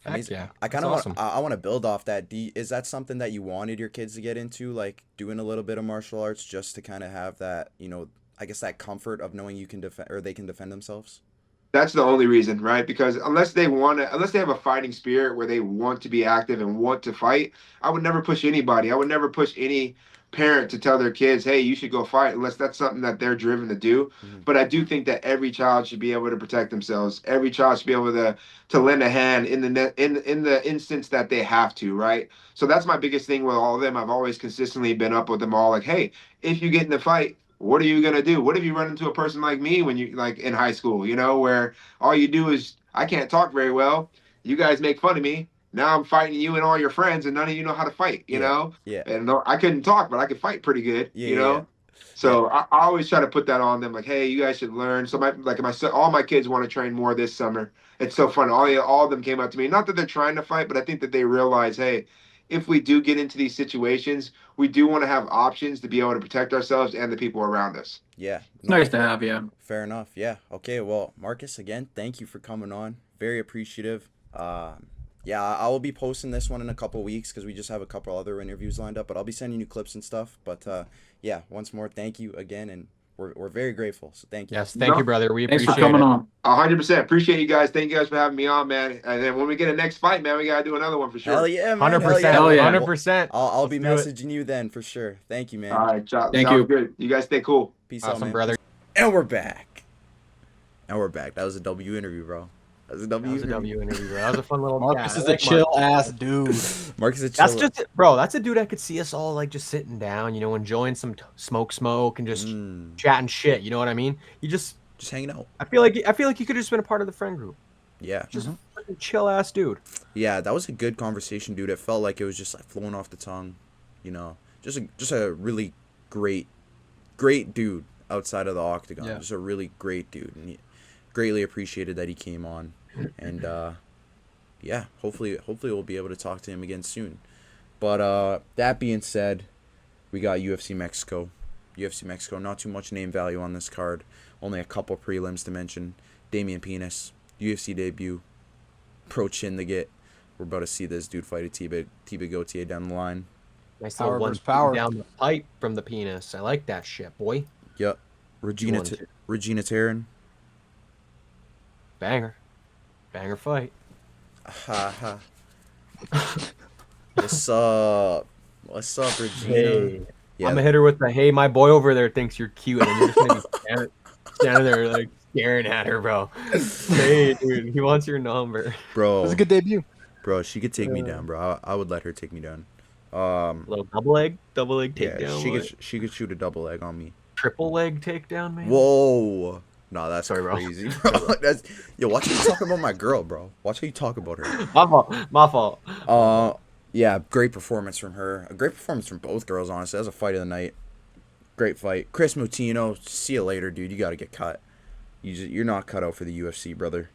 Heck yeah. I That's kind of awesome. I want to build off that. Is that something that you wanted your kids to get into, like doing a little bit of martial arts, just to kind of have that, I guess that comfort of knowing you can defend or they can defend themselves? That's the only reason, right? Because unless they have a fighting spirit where they want to be active and want to fight, I would never push anybody. I would never push any parent to tell their kids, "Hey, you should go fight," unless that's something that they're driven to do. Hmm. But I do think that every child should be able to protect themselves. Every child should be able to lend a hand in the in the instance that they have to, right? So that's my biggest thing with all of them. I've always consistently been up with them all, like, "Hey, if you get in a fight, what are you gonna do? What if you run into a person like me when you like in high school, you know, where all you do is I can't talk very well. You guys make fun of me. Now I'm fighting you and all your friends, and none of you know how to fight, you Yeah. know? Yeah. And no, I couldn't talk, but I could fight pretty good, Yeah. you Yeah. Yeah. know? Yeah. So I always try to put that on them, like, hey, you guys should learn. So all my kids want to train more this summer. It's so fun. All of them came up to me. Not that they're trying to fight, but I think that they realize, hey, if we do get into these situations, we do want to have options to be able to protect ourselves and the people around us. Yeah. It's No, nice to have, yeah. fair enough. Yeah. Okay. Well, Marcus, again, thank you for coming on. Very appreciative. Yeah, I will be posting this one in a couple weeks because we just have a couple other interviews lined up. But I'll be sending you clips and stuff. But yeah, once more, thank you again, and we're very grateful. So thank you. Yes, thank you, brother. We Thanks for appreciate coming it. on. 100%. Appreciate you guys. Thank you guys for having me on, man. And then when we get a next fight, man, we gotta do another one for sure. Hell yeah, man. 100%. Hell yeah. 100%. I'll be Let's do it. messaging you then for sure. Thank you, man. All right, Thank sounds you. good. You guys stay cool. Peace out, Awesome, man. brother. And we're back. That was a W interview, bro. That was a W. That was a W interview, bro. That was a fun little Marcus chat. is I a like chill Marcus. ass dude. Marcus is a chill. That's just, bro. That's a dude I could see us all like just sitting down, enjoying some smoke, and just chatting shit. You know what I mean? You just hanging out. I feel like you could have just been a part of the friend group. Yeah. Just a fucking chill ass dude. Yeah, that was a good conversation, dude. It felt like it was just like flowing off the tongue, Just a really great dude outside of the octagon. Yeah. Just a really great dude, and greatly appreciated that he came on. And yeah, hopefully we'll be able to talk to him again soon. But that being said, we got UFC Mexico. UFC Mexico, not too much name value on this card. Only a couple prelims to mention. Damian Penis, UFC debut. Pro chin to get. We're about to see this dude fight a Tiba Gautier down the line. Nice Power little one versus power. down the pipe from the penis. I like that shit, boy. Yep. Regina Terran. Banger fight. Ha ha. What's up, Regina? Hey. Yeah. I'm gonna hit her with the hey, my boy over there thinks you're cute, and you're just gonna be standing there like staring at her, bro. Hey, dude, he wants your number. It Bro. was a good debut. Bro, she could take me down, bro. I would let her take me down. Little double leg Yeah, takedown. she could shoot a double leg on me. Triple leg takedown, man. Whoa. No, that's Sorry, bro. crazy, bro. Watch how you talk about my girl, bro. Watch how you talk about her. My fault. Yeah, great performance from her. A great performance from both girls, honestly. That was a fight of the night. Great fight. Chris Mutino, see you later, dude. You got to get cut. You're not cut out for the UFC, brother.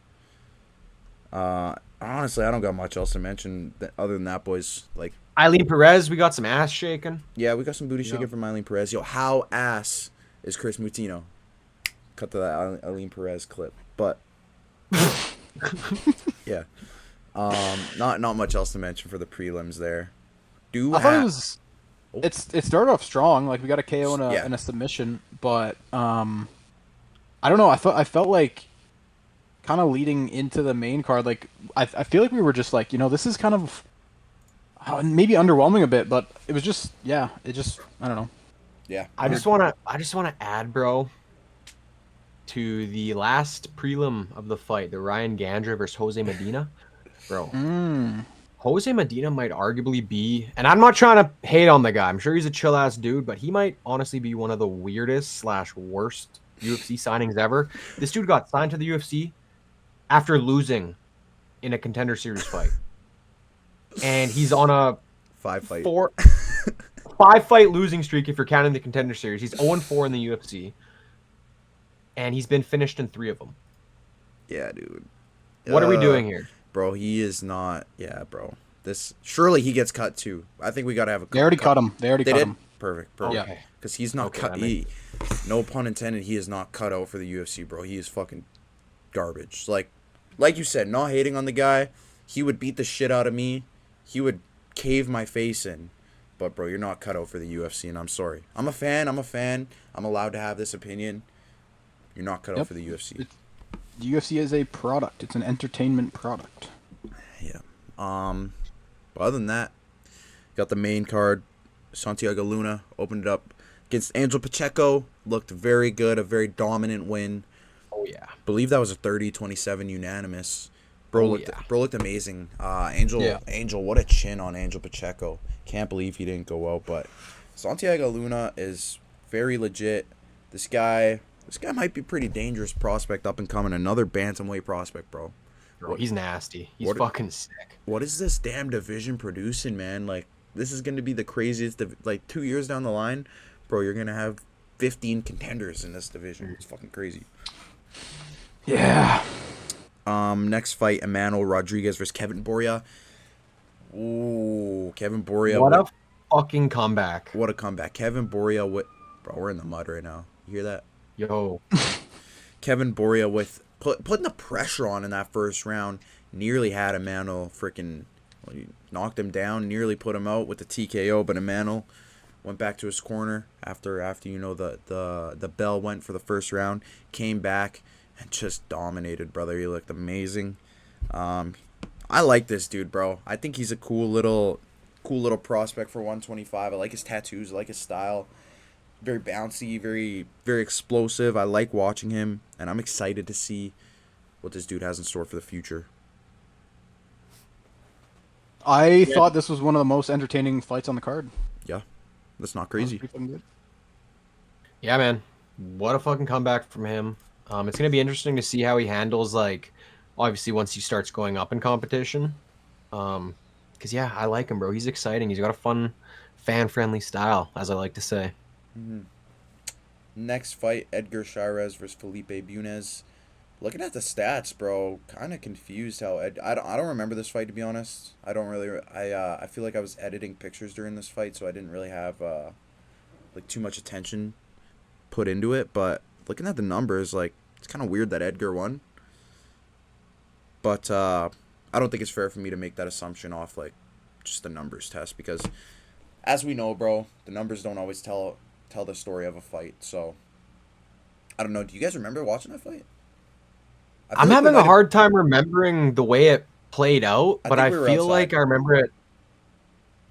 Honestly, I don't got much else to mention other than that, boys. Like, Eileen Perez, we got some ass shaking. yeah, we got some booty shaking from Eileen Perez. Yo, how ass is Chris Mutino? Cut to that Eileen Perez clip. But, yeah. Not much else to mention for the prelims there. I thought it was. It started off strong. Like we got a KO and a submission, but I don't know. I felt like kind of leading into the main card. Like I feel like we were just like this is kind of maybe underwhelming a bit, but it was just I don't know. Yeah. I just wanna add, bro, to the last prelim of the fight, the Ryan Gandra versus Jose Medina. Bro, Jose Medina might arguably be, and I'm not trying to hate on the guy. I'm sure he's a chill ass dude, but he might honestly be one of the weirdest / worst UFC signings ever. This dude got signed to the UFC after losing in a Contender Series fight, and he's on a 5-fight. 5-fight losing streak if you're counting the Contender Series. He's 0-4 in the UFC, and he's been finished in 3 of them. Yeah, dude. What are we doing here? Bro, he is not. Yeah, bro. This surely he gets cut too. I think we gotta have a. They already cut him. They already cut did? him. Perfect. Okay. Because he's not Okay, cut. that makes No pun intended. He is not cut out for the UFC, bro. He is fucking garbage. Like you said, not hating on the guy. He would beat the shit out of me. He would cave my face in. But bro, you're not cut out for the UFC, and I'm sorry. I'm a fan. I'm allowed to have this opinion. You're not cut out for the UFC. The UFC is a product. It's an entertainment product. Yeah. But other than that, got the main card. Santiago Luna opened it up against Angel Pacheco. Looked very good. A very dominant win. Oh yeah. Believe that was a 30-27 unanimous. Bro looked amazing. Angel, what a chin on Angel Pacheco. Can't believe he didn't go out. But Santiago Luna is very legit. This guy might be a pretty dangerous prospect up and coming. Another bantamweight prospect, bro. Bro, he's nasty. He's fucking sick. What is this damn division producing, man? Like, this is going to be the craziest. Like, 2 years down the line, bro, you're going to have 15 contenders in this division. It's fucking crazy. Yeah. Next fight, Emmanuel Rodriguez versus Kevin Boria. Ooh, Kevin Boria. What a fucking comeback. What a comeback. Kevin Boria with... Bro, we're in the mud right now. You hear that? Yo. Kevin Boria with... Putting the pressure on in that first round. Nearly had Emmanuel freaking... Well, he knocked him down. Nearly put him out with the TKO. But Emmanuel went back to his corner after the bell went for the first round. Came back and just dominated, brother. He looked amazing. I like this dude, bro. I think he's a cool little prospect for 125. I like his tattoos. I like his style. Very bouncy, very, very explosive. I like watching him, and I'm excited to see what this dude has in store for the future. I thought this was one of the most entertaining fights on the card. Yeah, that's not crazy. Yeah, man. What a fucking comeback from him. It's going to be interesting to see how he handles, like, obviously once he starts going up in competition. Because, yeah, I like him, bro. He's exciting. He's got a fun, fan-friendly style, as I like to say. Mm-hmm. Next fight, Edgar Chairez versus Felipe Bunez. Looking at the stats, bro, kind of confused how I don't remember this fight, to be honest. I don't really I feel like I was editing pictures during this fight, so I didn't really have like too much attention put into it, but looking at the numbers, like, it's kind of weird that Edgar won. But I don't think it's fair for me to make that assumption off like just the numbers test, because as we know, bro, the numbers don't always tell the story of a fight. So I don't know. Do you guys remember watching that fight? I'm having a hard time remembering the way it played out, but I feel like I remember it.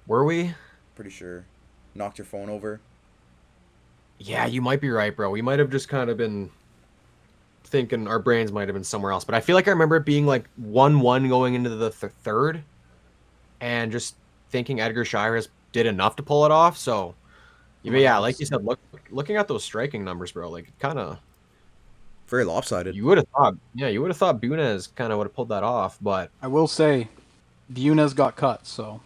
Were we? Pretty sure. Knocked your phone over. Yeah, you might be right, bro. We might have just kind of been thinking our brains might have been somewhere else. But I feel like I remember it being like 1-1 going into the third, and just thinking Edgar Chairez did enough to pull it off. So, yeah, like you said, looking at those striking numbers, bro, like kind of very lopsided. You would have thought Bunez kind of would have pulled that off, but I will say, Bunez got cut, so.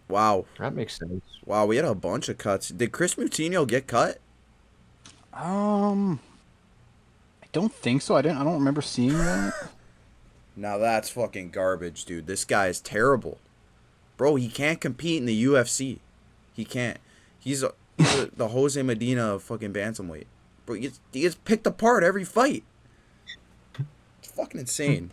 Wow. That makes sense. Wow, we had a bunch of cuts. Did Chris Moutinho get cut? I don't think so. I don't remember seeing that. Now that's fucking garbage, dude. This guy is terrible. Bro, he can't compete in the UFC. He can't. He's the Jose Medina of fucking bantamweight. Bro, he gets picked apart every fight. It's fucking insane.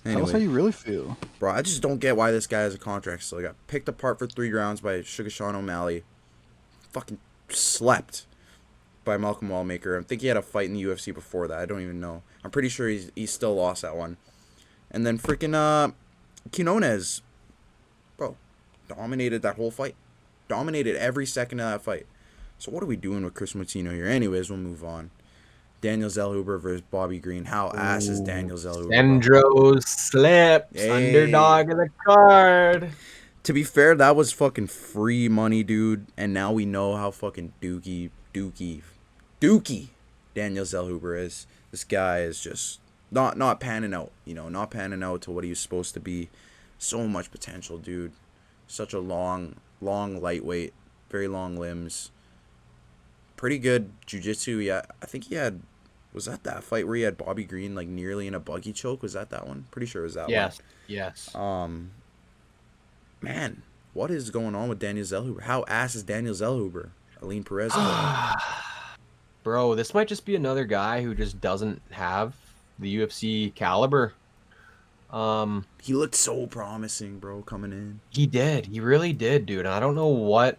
Anyway, tell us how you really feel. Bro, I just don't get why this guy has a contract still. He got picked apart for 3 rounds by Sugar Sean O'Malley. Fucking slept by Malcolm Wallmaker. I think he had a fight in the UFC before that. I don't even know. I'm pretty sure he still lost that one. And then freaking Quinones, bro, dominated that whole fight. Dominated every second of that fight. So what are we doing with Chris Moutinho here? Anyways, we'll move on. Daniel Zellhuber versus Bobby Green. How ass is Daniel Zellhuber? Sandro slips. Hey. Underdog of the card. To be fair, that was fucking free money, dude. And now we know how fucking dookie Daniel Zellhuber is. This guy is just not panning out. Not panning out to what he was supposed to be. So much potential, dude. Such a long lightweight, very long limbs. Pretty good jiu-jitsu. Yeah, I think he had. Was that fight where he had Bobby Green like nearly in a buggy choke? Was that one? Pretty sure it was that Yes. one. Yes. Man, what is going on with Daniel Zellhuber? How ass is Daniel Zellhuber? Aline Perez. Bro, this might just be another guy who just doesn't have the UFC caliber. He looked so promising, bro, coming in. He did. He really did, dude. And I don't know what.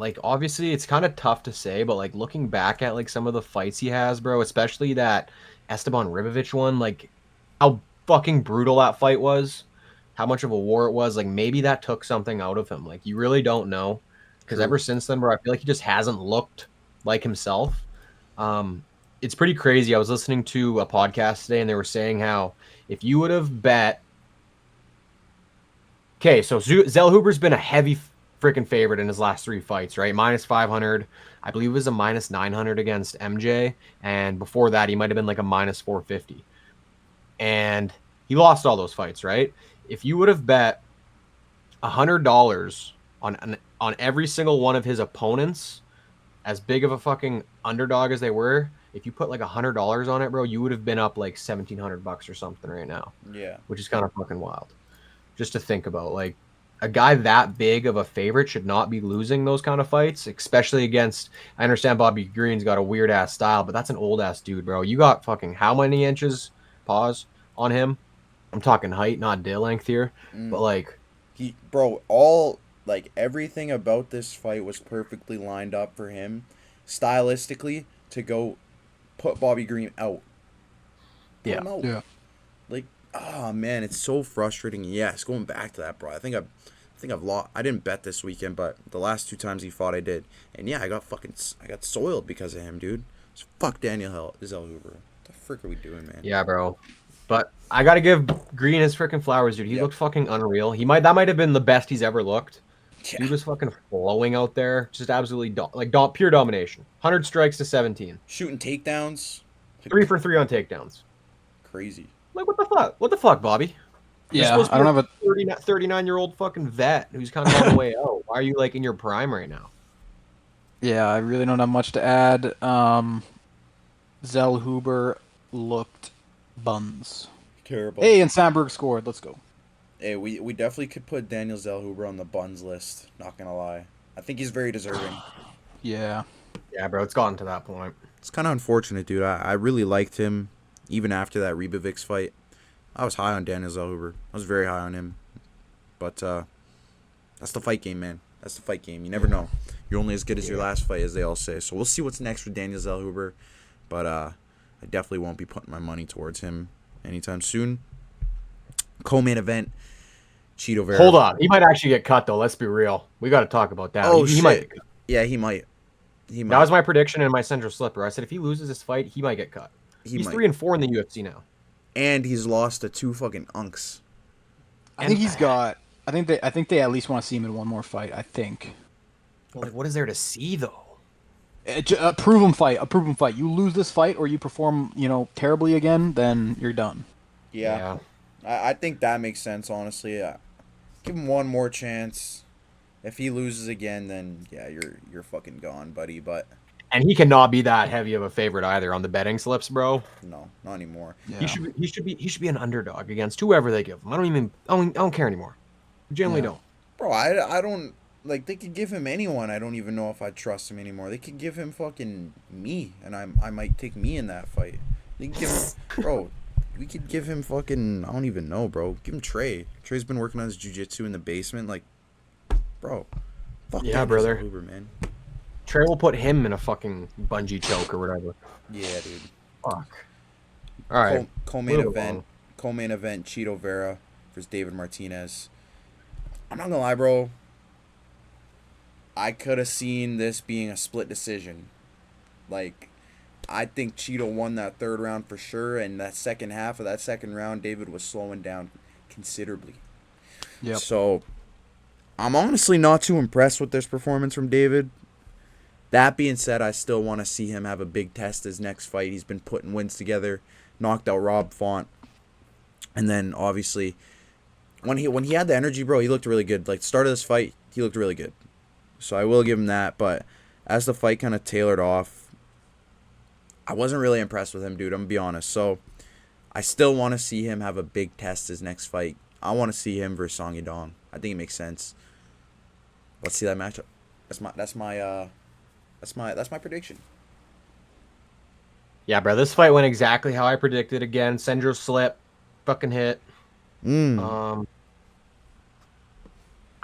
Like, obviously, it's kind of tough to say, but like looking back at like some of the fights he has, bro, especially that Esteban Ribovic one, like how fucking brutal that fight was, how much of a war it was. Like maybe that took something out of him. Like you really don't know, because True. ever since then, bro, I feel like he just hasn't looked like himself. It's pretty crazy. I was listening to a podcast today, and they were saying how if you would have bet. Okay, so Zellhuber's been a heavy freaking favorite in his last 3 fights, right? Minus 500. I believe it was a minus 900 against MJ. And before that, he might have been like a minus 450. And he lost all those fights, right? If you would have bet $100 on every single one of his opponents, as big of a fucking underdog as they were, if you put like $100 on it, bro, you would have been up like $1,700 or something right now. Yeah. Which is kind of fucking wild. Just to think about, like, a guy that big of a favorite should not be losing those kind of fights, especially against. I understand Bobby Green's got a weird ass style, but that's an old ass dude, bro. You got fucking how many inches pause on him? I'm talking height, not day length here, but like everything about this fight was perfectly lined up for him, stylistically, to go put Bobby Green out. Put him out. Yeah. Like, oh man, it's so frustrating. Yes, going back to that, bro. I think I've lost. I didn't bet this weekend, but the last 2 times he fought, I did. And yeah, I got soiled because of him, dude. So fuck Daniel Zellhuber. What the frick are we doing, man? Yeah, bro. But I gotta give Green his freaking flowers, dude. He looked fucking unreal. That might have been the best he's ever looked. Yeah. He was fucking flowing out there, just absolutely pure domination. 100 strikes to 17. Shooting takedowns. 3 for 3 on takedowns. Crazy. Like, what the fuck? What the fuck, Bobby? You're Yeah, supposed to I be don't have a 39-year-old fucking vet who's kind of on the way out. Why are you like in your prime right now? Yeah, I really don't have much to add. Zellhuber looked buns. Terrible. Hey, and Sandberg scored. Let's go. Hey, we definitely could put Daniel Zellhuber on the buns list. Not gonna lie, I think he's very deserving. Yeah. Yeah, bro, it's gotten to that point. It's kind of unfortunate, dude. I really liked him, even after that Ribovic fight. I was high on Daniel Zellhuber. I was very high on him, but that's the fight game, man. That's the fight game. You never know. You're only as good as your last fight, as they all say. So we'll see what's next for Daniel Zellhuber, but I definitely won't be putting my money towards him anytime soon. Co-main event. Cheeto Vera. Hold on. He might actually get cut, though. Let's be real. We got to talk about that. Oh, he might shit. get cut. Yeah, he might. That was my prediction in my central slipper. I said if he loses this fight, he might get cut. He's might. 3-4 in the UFC now. And he's lost to 2 fucking unks. I think he's got. I think they at least want to see him in one more fight. I think. Well, like, what is there to see, though? A proven fight. A proven fight. You lose this fight, or you perform, terribly again, then you're done. Yeah. I think that makes sense, honestly. Yeah. Give him one more chance. If he loses again, then yeah, you're fucking gone, buddy. But And he cannot be that heavy of a favorite either on the betting slips, bro. no, not anymore. Yeah. He should be an underdog against whoever they give him. I don't care anymore. I generally don't. Bro, I don't like. They could give him anyone. I don't even know if I trust him anymore. They could give him fucking me, and I might take me in that fight. They could give him, bro. We could give him fucking. I don't even know, bro. Give him Trey. Trey's been working on his jiu-jitsu in the basement, like, bro. Fuck Yeah, that brother. Uber, man. Trey will put him in a fucking bungee choke or whatever. Yeah, dude. Fuck. All right. Co-main Move event. along. Co-main event. Cheeto Vera versus David Martinez. I'm not gonna lie, bro. I could have seen this being a split decision. Like, I think Cheeto won that 3rd round for sure, and that second half of that 2nd round, David was slowing down considerably. Yep. So, I'm honestly not too impressed with this performance from David. That being said, I still want to see him have a big test his next fight. He's been putting wins together. knocked out Rob Font. And then obviously when he had the energy, bro, he looked really good. Like start of this fight, he looked really good. So I will give him that, but as the fight kind of tailored off, I wasn't really impressed with him, dude. I'm gonna be honest. So I still want to see him have a big test his next fight. I want to see him versus Song Yadong. I think it makes sense. Let's see that matchup. That's my prediction. Yeah, bro, this fight went exactly how I predicted. Again, Sendro slip, fucking hit. I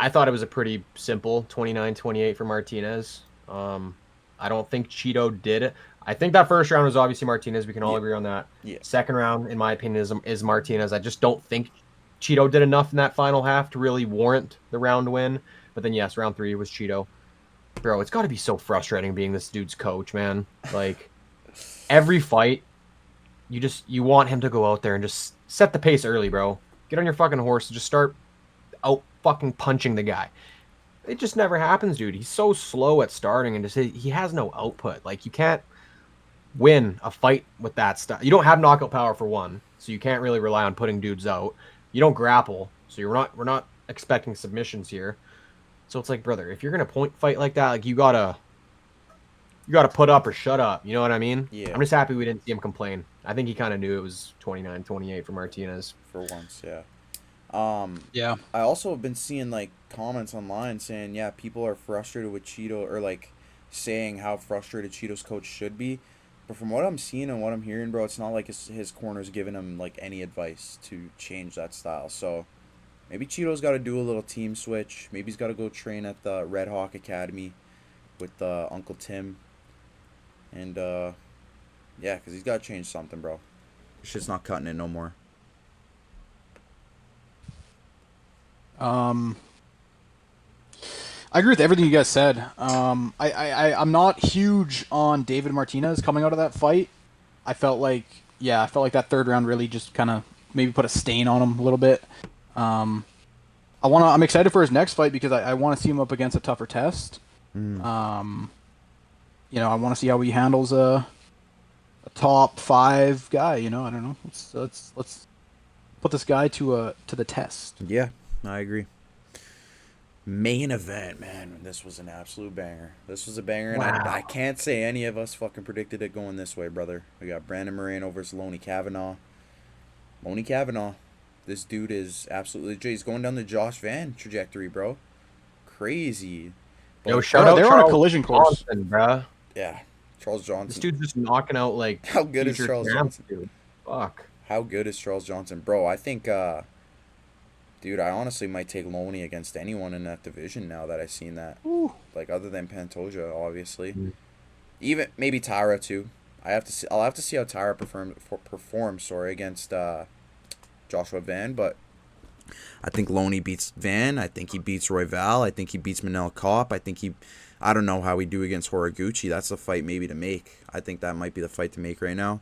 thought it was a pretty simple 29-28 for Martinez. I don't think Cheeto did it. I think that first round was obviously Martinez. We can all agree on that. Yeah. Second round, in my opinion, is Martinez. I just don't think Cheeto did enough in that final half to really warrant the round win. But then, yes, round 3 was Cheeto. Bro, it's got to be so frustrating being this dude's coach, man. Like, every fight, you want him to go out there and just set the pace early, bro. Get on your fucking horse and just start out fucking punching the guy. It just never happens, dude. He's so slow at starting and he has no output. Like, you can't win a fight with that stuff. You don't have knockout power for one, so you can't really rely on putting dudes out. You don't grapple, so we're not expecting submissions here. So it's like, brother, if you're gonna point fight like that, like you gotta put up or shut up. You know what I mean? Yeah. I'm just happy we didn't see him complain. I think he kind of knew it was 29-28 for Martinez. For once, yeah. Yeah. I also have been seeing like comments online saying, yeah, people are frustrated with Cheeto, or like saying how frustrated Cheeto's coach should be. But from what I'm seeing and what I'm hearing, bro, it's not like his corner's giving him like any advice to change that style. So maybe Cheeto's got to do a little team switch. Maybe he's got to go train at the Red Hawk Academy with Uncle Tim. And yeah, because he's got to change something, bro. Shit's not cutting it no more. I agree with everything you guys said. I'm not huge on David Martinez coming out of that fight. I felt like that third round really just kind of maybe put a stain on him a little bit. I'm excited for his next fight because I want to see him up against a tougher test. I want to see how he handles a top 5 guy. I don't know. Let's put this guy to the test. Yeah, I agree. Main event, man. This was an absolute banger. This was a banger, and I can't say any of us fucking predicted it going this way, brother. We got Brandon Moreno versus Loney Kavanaugh. Loney Kavanaugh. This dude is absolutely... He's going down the Josh Van trajectory, bro. Crazy. Yo, shout out they're Charles on a collision course. Johnson, bro. Yeah, Charles Johnson. This dude's just knocking out, like... How good is future Charles champs, Johnson? dude. Fuck. How good is Charles Johnson? Bro, I think... Dude, I honestly might take Loney against anyone in that division now that I've seen that. Ooh. Like, other than Pantoja, obviously. Even, maybe Tyra, too. I'll have to see how Tyra performs against Joshua Van, but I think Loney beats Van. I think he beats Royval. I think he beats Manel Kopp. I don't know how we do against Horiguchi. That's a fight maybe to make. I think that might be the fight to make right now.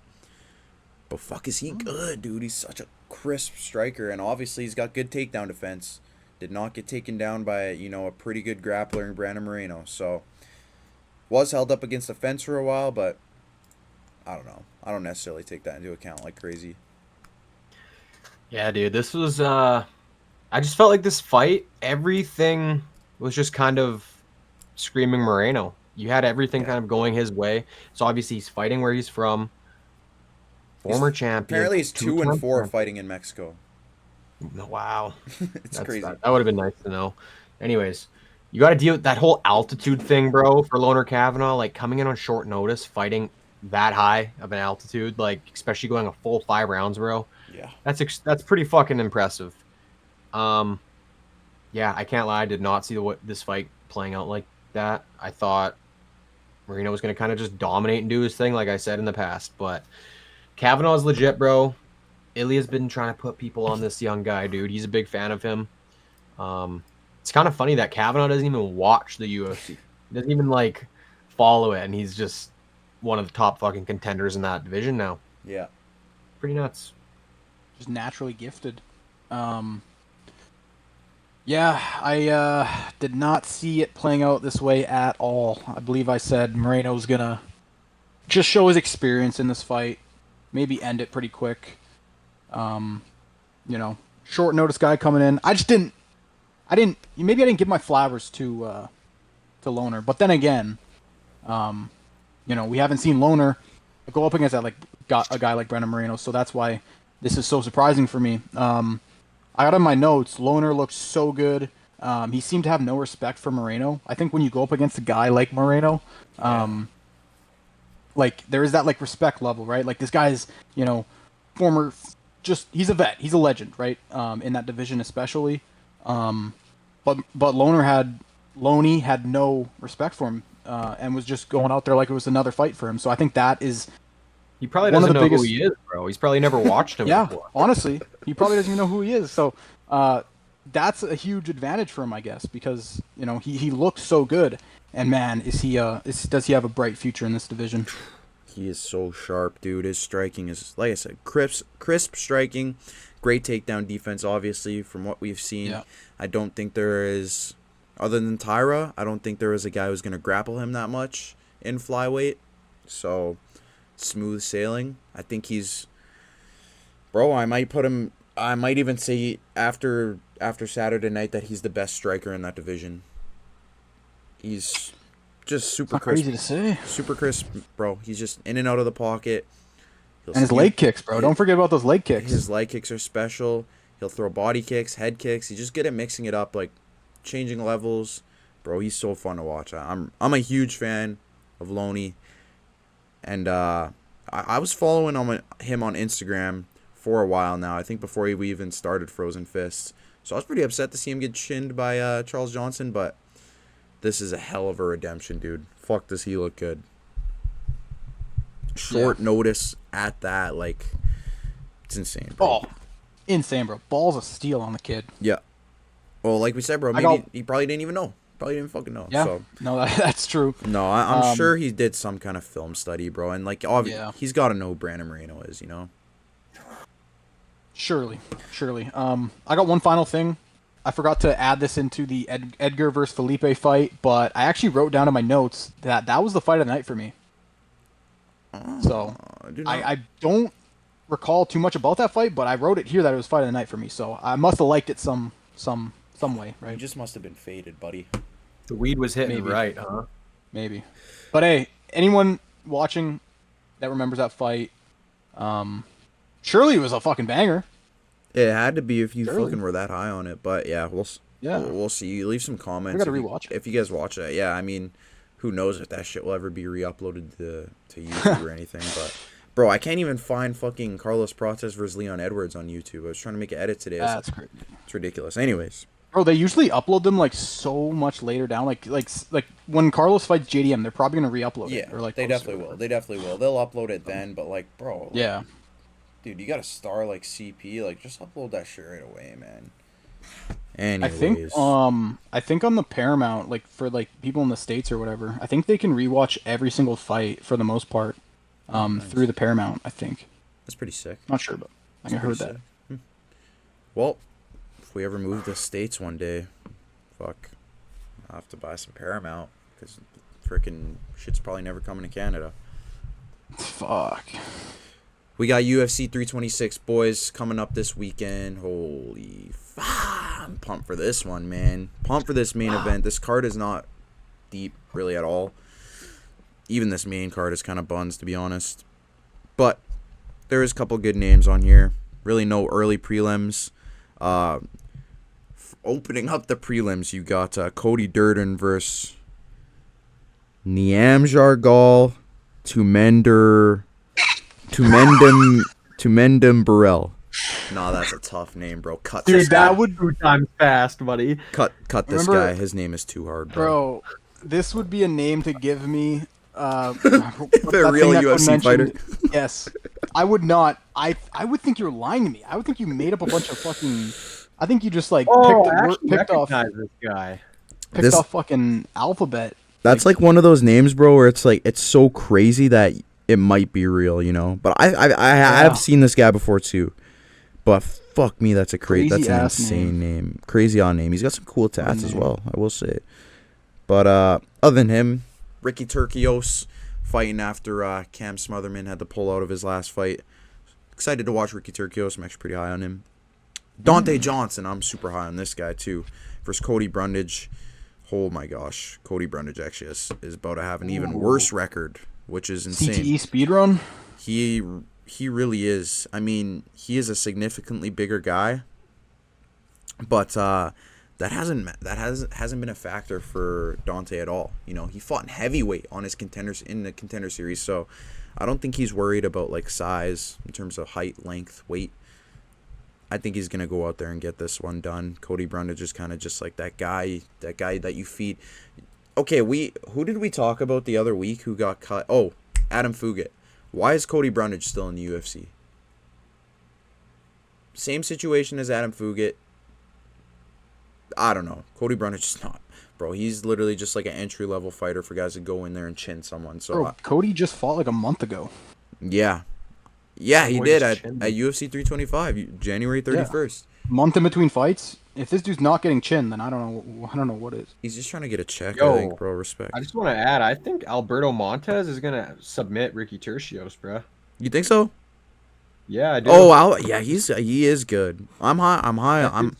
But fuck, is he good, dude? He's such a crisp striker, and obviously he's got good takedown defense. Did not get taken down by, a pretty good grappler in Brandon Moreno. So, was held up against the fence for a while, but I don't know. I don't necessarily take that into account like crazy. Yeah, dude, this was, I just felt like this fight, everything was just kind of screaming Moreno. You had everything kind of going his way. So obviously he's fighting where he's from. Former champion. Apparently he's 2-4 fighting in Mexico. Wow. It's crazy. That would have been nice to know. Anyways, you got to deal with that whole altitude thing, bro, for Loner Kavanaugh. Like, coming in on short notice, fighting that high of an altitude, like, especially going a full 5 rounds, bro. Yeah. That's pretty fucking impressive. Yeah, I can't lie. I did not see this fight playing out like that. I thought Moreno was going to kind of just dominate and do his thing, like I said in the past, but... Kavanaugh's legit, bro. Ilya's been trying to put people on this young guy, dude. He's a big fan of him. It's kind of funny that Kavanaugh doesn't even watch the UFC. He doesn't even, like, follow it, and he's just one of the top fucking contenders in that division now. Yeah. Pretty nuts. Just naturally gifted. Yeah, I did not see it playing out this way at all. I believe I said Moreno's going to just show his experience in this fight. maybe end it pretty quick. Short notice guy coming in. Maybe I didn't give my flowers to Loner, but then again, we haven't seen Loner go up against a guy like Brandon Moreno, so that's why this is so surprising for me. I got in my notes, Loner looks so good. He seemed to have no respect for Moreno. I think when you go up against a guy like Moreno, there is that respect level, right? Like this guy's, former, he's a vet, he's a legend, right? In that division especially. But Loney had no respect for him, and was just going out there like it was another fight for him. So I think that is. He probably doesn't know who he is, bro. He's probably never watched him before. Honestly, he probably doesn't even know who he is. So that's a huge advantage for him, I guess, because he looks so good. And man, does he have a bright future in this division? He is so sharp, dude. His striking is, like I said, crisp striking. Great takedown defense, obviously, from what we've seen. Yeah. I don't think there is, other than Tyra, I don't think there is a guy who's going to grapple him that much in flyweight. So, smooth sailing. I think he's, bro, I might even say after Saturday night that he's the best striker in that division. He's just super crisp. Crazy to say. Super crisp, bro. He's just in and out of the pocket. And his leg kicks, bro. Don't forget about those leg kicks. His leg kicks are special. He'll throw body kicks, head kicks. He's just good at mixing it up, changing levels. Bro, he's so fun to watch. I'm a huge fan of Loney. And I was following him on Instagram for a while now. I think before we even started Frozen Fists. So I was pretty upset to see him get shinned by Charles Johnson, but this is a hell of a redemption, dude. Fuck, does he look good. Short notice at that, it's insane, bro. Oh, insane, bro. Balls of steel on the kid. Yeah. Well, like we said, bro, he probably didn't even know. Probably didn't fucking know. Yeah. So. No, that's true. No, I'm sure he did some kind of film study, bro. And, he's got to know who Brandon Moreno is, Surely. I got one final thing. I forgot to add this into the Edgar versus Felipe fight, but I actually wrote down in my notes that was the fight of the night for me. So I don't recall too much about that fight, but I wrote it here that it was fight of the night for me. So I must have liked it some way, right? You just must have been faded, buddy. The weed was hitting Maybe. right, huh? Maybe. But hey, anyone watching that remembers that fight, surely it was a fucking banger. It had to be if you fucking were that high on it. But yeah, we'll see. You leave some comments. We gotta rewatch it. If you guys watch it. Yeah, I mean, who knows if that shit will ever be re-uploaded to YouTube or anything. But, bro, I can't even find fucking Carlos Prates versus Leon Edwards on YouTube. I was trying to make an edit today. That's crazy. It's ridiculous. Anyways. Bro, they usually upload them so much later down. Like when Carlos fights JDM, they're probably gonna re-upload it. Yeah, Or they definitely will. They'll upload it then. But bro. Yeah. Dude, you got a star like CP. Just upload that shit right away, man. Anyways. I think on the Paramount, for people in the States or whatever, I think they can rewatch every single fight for the most part, nice. Through the Paramount, I think. That's pretty sick. Not sure, but I heard that. Well, if we ever move to States one day, fuck, I'll have to buy some Paramount, because freaking shit's probably never coming to Canada. Fuck. We got UFC 326, boys, coming up this weekend. Holy fuck. I'm pumped for this one, man. Pumped for this main event. This card is not deep, really, at all. Even this main card is kind of buns, to be honest. But there is a couple good names on here. Really no early prelims. Opening up the prelims, you got Cody Durden versus Niamjar Tumendum Burrell. Nah, that's a tough name, bro. Cut Dude, this guy. that would 2 times fast, buddy. Cut this guy. His name is too hard, bro. Bro, this would be a name to give me. The real UFC fighter. Yes. I would not. I would think you're lying to me. I would think you made up a bunch of fucking. I think you just picked off this guy. Picked off fucking alphabet. That's one of those names, bro, where it's it's so crazy that it might be real, But I have seen this guy before too. But fuck me, that's that's an insane name. Crazy odd name. He's got some cool tats as well, I will say. But other than him, Ricky Turcios fighting after Cam Smotherman had to pull out of his last fight. excited to watch Ricky Turcios. I'm actually pretty high on him. Dante Johnson, I'm super high on this guy too. Versus Cody Brundage. Oh my gosh, Cody Brundage actually is about to have an even worse record, which is insane. CTE speedrun. He really is. I mean, he is a significantly bigger guy, but that hasn't been a factor for Dante at all. You know, he fought in heavyweight on his contenders in the contender series, so I don't think he's worried about like size in terms of height, length, weight. I think he's gonna go out there and get this one done. Cody Brundage is kind of just like that guy that you feed. Okay, who did we talk about the other week who got cut? Oh, Adam Fugit. Why is Cody Brundage still in the UFC? Same situation as Adam Fugit. I don't know. Cody Brundage is not. Bro, he's literally just like an entry-level fighter for guys to go in there and chin someone. So Bro, Cody just fought like a month ago. Yeah. Yeah, he Boy, did just at UFC 325, January 31st. Month in between fights. If this dude's not getting chin, then I don't know what is. He's just trying to get a check, Yo, I think, bro. Respect. I just want to add, I think Alberto Montez is gonna submit Ricky Turcios, bro. You think so? Yeah, I do. Oh, yeah, he is good. I'm high.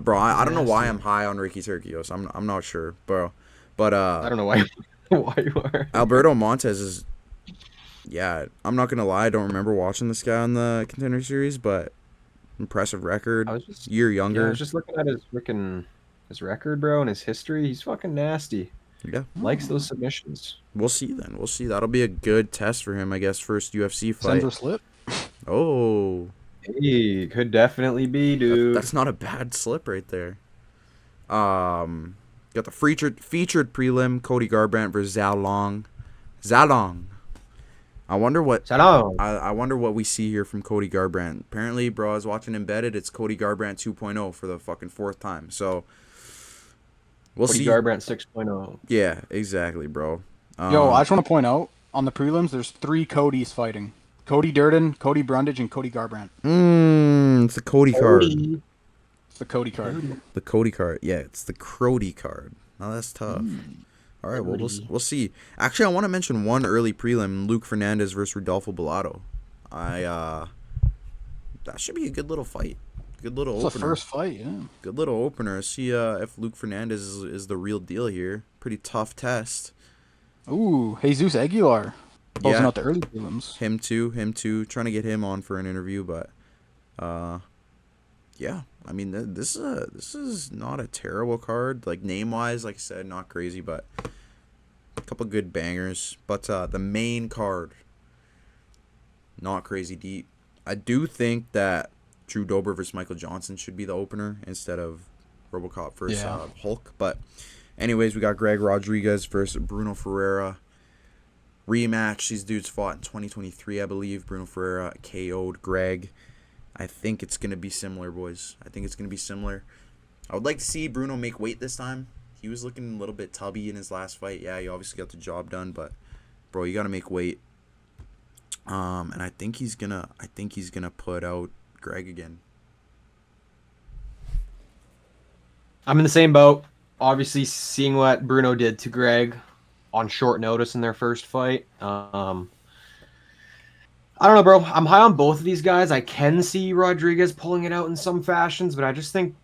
Bro, I don't know why I'm high on Ricky Turcios. I'm not sure, bro. But I don't know why why you are. Alberto Montez is. Yeah, I'm not gonna lie. I don't remember watching this guy on the contender series, but impressive record. Year younger. Yeah, I was just looking at his record, bro, and his history. He's fucking nasty. Yeah. Likes those submissions. We'll see then. We'll see. That'll be a good test for him, I guess. First UFC fight. Send for slip. Oh. Hey, could definitely be, dude. That's not a bad slip right there. Got the featured prelim, Cody Garbrandt versus Zhalong. I wonder what I wonder what we see here from Cody Garbrandt. Apparently, bro, I was watching Embedded. It's Cody Garbrandt 2.0 for the fucking 4th time. So we'll Cody see. Garbrandt 6.0. Yeah, exactly, bro. Yo, I just want to point out on the prelims, there's 3 Codys fighting: Cody Durden, Cody Brundage, and Cody Garbrandt. It's the Cody card. It's the Cody card. The Cody card. Yeah, it's the Crody card. Now that's tough. All right, well, we'll see. Actually, I want to mention one early prelim: Luke Fernandez versus Rodolfo Bellato. That should be a good little fight. Good little It's opener. the first fight, yeah. Good little opener. See if Luke Fernandez is the real deal here. Pretty tough test. Ooh, Jesus Aguilar. Closing out the early prelims. Him too. Trying to get him on for an interview, but yeah. I mean, this is not a terrible card. Like name wise, like I said, not crazy, but a couple good bangers. But the main card, not crazy deep. I do think that Drew Dober versus Michael Johnson should be the opener instead of RoboCop versus Hulk. But anyways, we got Greg Rodriguez versus Bruno Ferreira. Rematch. These dudes fought in 2023, I believe. Bruno Ferreira KO'd Greg. I think it's going to be similar, boys. I think it's going to be similar. I would like to see Bruno make weight this time. He was looking a little bit tubby in his last fight. Yeah, he obviously got the job done, but bro, you got to make weight. And I think he's going to put out Greg again. I'm in the same boat. Obviously, seeing what Bruno did to Greg on short notice in their first fight. I don't know, bro. I'm high on both of these guys. I can see Rodriguez pulling it out in some fashions, but I just think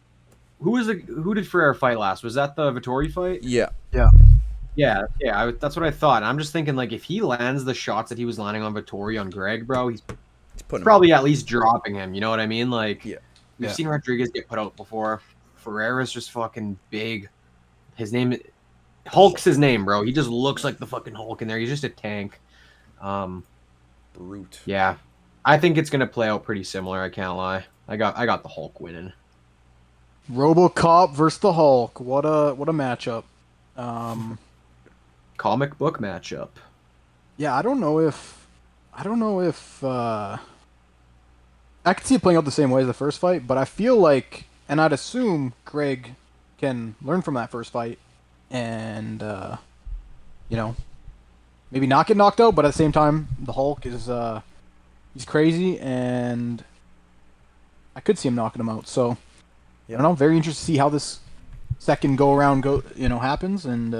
who did Ferreira fight last? Was that the Vettori fight? Yeah. That's what I thought. And I'm just thinking, like, if he lands the shots that he was landing on Vettori on Greg, bro, he's probably at least dropping him. You know what I mean? Like, we've seen Rodriguez get put out before. Ferreira's just fucking big. His name, Hulk's his name, bro. He just looks like the fucking Hulk in there. He's just a tank. Brute. Yeah, I think it's gonna play out pretty similar. I can't lie. I got the Hulk winning. RoboCop versus the Hulk. What a matchup. Comic book matchup. Yeah, I don't know if I could see it playing out the same way as the first fight, but I feel like, and I'd assume Greg can learn from that first fight and maybe not get knocked out, but at the same time, the Hulk is he's crazy, and I could see him knocking him out. So I don't know. Very interested to see how this second go around happens, and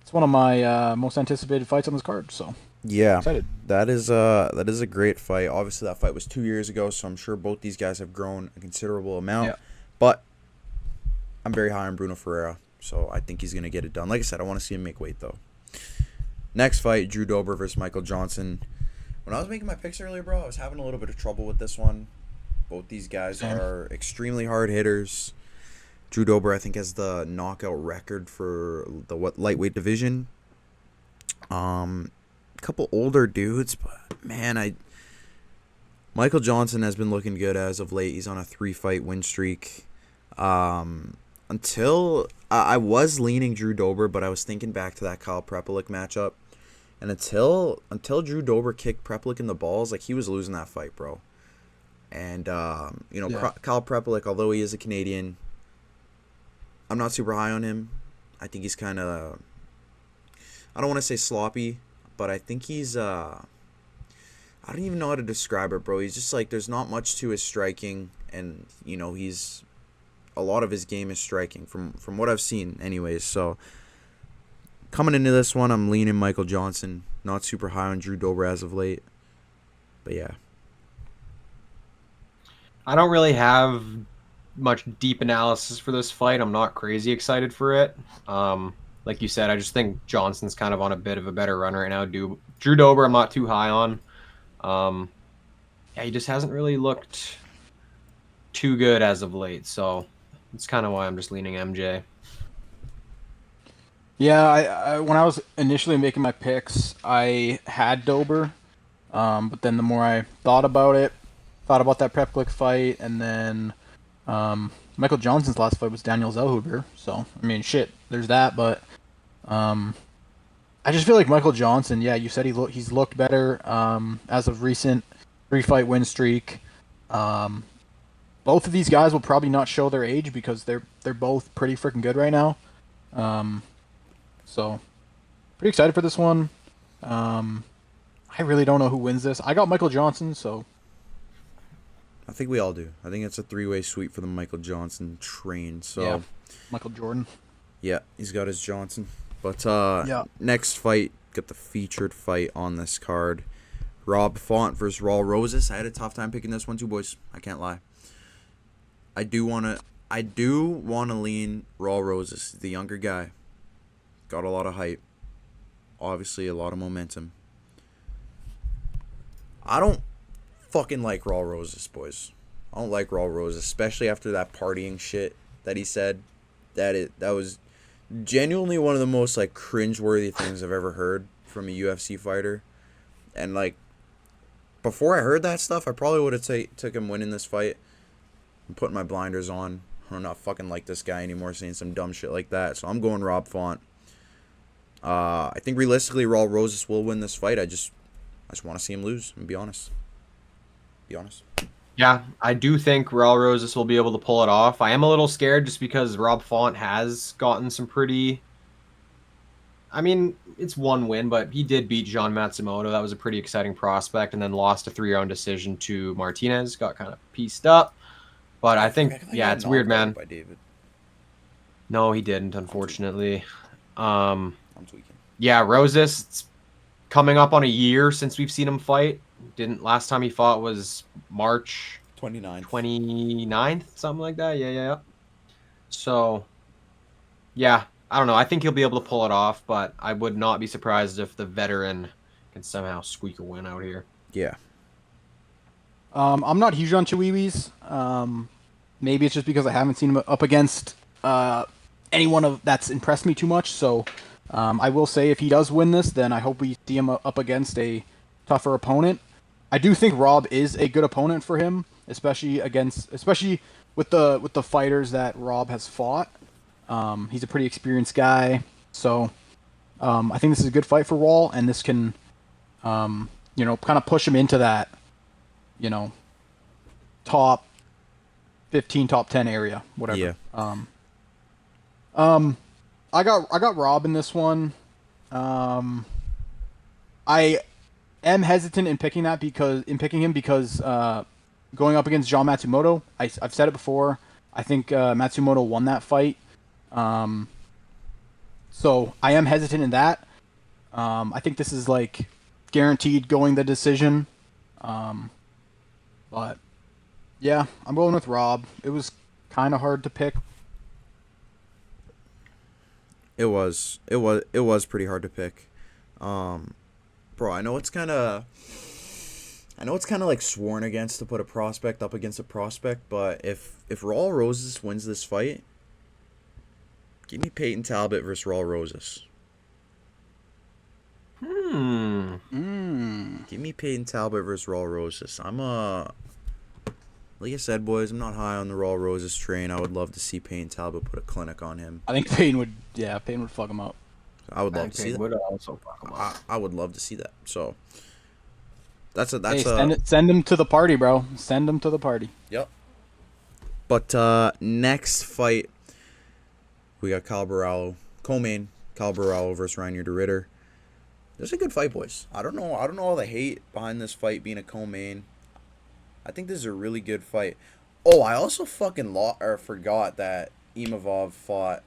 it's It's one of my most anticipated fights on this card. So Yeah, excited. that is a great fight. Obviously, that fight was 2 years ago, so I'm sure both these guys have grown a considerable amount. Yeah. But I'm very high on Bruno Ferreira, so I think he's gonna get it done. Like I said, I want to see him make weight though. Next fight, Drew Dober versus Michael Johnson. When I was making my picks earlier, bro, I was having a little bit of trouble with this one. Both these guys Same. are extremely hard hitters. Drew Dober, I think, has the knockout record for the lightweight division. A couple older dudes, but man, Michael Johnson has been looking good as of late. He's on a 3-fight win streak. Until I was leaning Drew Dober, but I was thinking back to that Kyle Prepelic matchup, and until Drew Dober kicked Prepelic in the balls, like he was losing that fight, bro. And Yeah. Kyle Prepelic, although he is a Canadian, I'm not super high on him. I think he's kind of, I don't want to say sloppy, but I think he's I don't even know how to describe it, bro. He's just like, there's not much to his striking, and he's a lot of his game is striking from what I've seen anyways. So coming into this one, I'm leaning Michael Johnson. Not super high on Drew Dober as of late. But yeah. I don't really have much deep analysis for this fight. I'm not crazy excited for it. Like you said, I just think Johnson's kind of on a bit of a better run right now. Drew Dober, I'm not too high on. Yeah, he just hasn't really looked too good as of late, so it's kind of why I'm just leaning MJ. Yeah, I when I was initially making my picks, I had Dober, but then the more I thought about it, thought about that Preplik fight, and then Michael Johnson's last fight was Daniel Zellhuber. So I mean, shit, there's that. But I just feel like Michael Johnson. Yeah, you said he's looked better as of recent 3-fight win streak. Both of these guys will probably not show their age because they're both pretty freaking good right now. So pretty excited for this one. I really don't know who wins this. I got Michael Johnson, so I think we all do. I think it's a 3-way sweep for the Michael Johnson train. So yeah, Michael Jordan. yeah, he's got his Johnson. But Yeah. next fight, got the featured fight on this card. Rob Font versus Raul Rosas. I had a tough time picking this one too, boys. I can't lie. I do wanna lean Raul Rosas, the younger guy. Got a lot of hype. Obviously a lot of momentum. I don't fucking like Raul Rosas, boys. I don't like Raul Rosas, especially after that partying shit that he said. That was genuinely one of the most like cringeworthy things I've ever heard from a UFC fighter. And like before I heard that stuff, I probably would have took him winning this fight and putting my blinders on. I'm not fucking like this guy anymore saying some dumb shit like that. So I'm going Rob Font. I think realistically Raul Rosas will win this fight. I just want to see him lose and be honest. Yeah, I do think Raul Rosas will be able to pull it off. I am a little scared just because Rob Font has gotten some pretty... I mean, it's one win, but he did beat Jean Matsumoto. That was a pretty exciting prospect, and then lost a 3-round decision to Martinez. Got kind of pieced up. But I think, yeah, it's weird, man. By David. No, he didn't, unfortunately. I'm tweaking. Yeah, Rosas, it's coming up on a year since we've seen him fight. Last time he fought was March 29th, something like that. Yeah. So, yeah, I don't know. I think he'll be able to pull it off, but I would not be surprised if the veteran can somehow squeak a win out here. Yeah. I'm not huge on Chihuihuis. Maybe it's just because I haven't seen him up against anyone that's impressed me too much. So I will say if he does win this, then I hope we see him up against a tougher opponent. I do think Rob is a good opponent for him, especially with the fighters that Rob has fought. He's a pretty experienced guy, so I think this is a good fight for Raul, and this can, kind of push him into that, top 15, top 10 area, whatever. Yeah. I got Rob in this one. I am hesitant in picking him because going up against Jean Matsumoto, I've said it before. I think Matsumoto won that fight. So I am hesitant in that. I think this is like guaranteed going the decision. But yeah, I'm going with Rob. It was kind of hard to pick. It was pretty hard to pick. Bro, I know it's kind of like sworn against to put a prospect up against a prospect, but if Raul Rosas wins this fight, give me Peyton Talbot versus Raul Rosas. Give me Peyton Talbot versus Raul Rosas. Like I said, boys, I'm not high on the Raul Rosas train. I would love to see Peyton Talbot put a clinic on him. I think Payne would fuck him up. I would love to see that. Would also fuck him up. I would love to see that. So that's Send him to the party, bro. Send him to the party. Yep. But next fight, we got co-main Kyle Barallo versus Reinier de Ridder. This is a good fight, boys. I don't know all the hate behind this fight being a co-main. I think this is a really good fight. Oh, I also fucking forgot that Imavov fought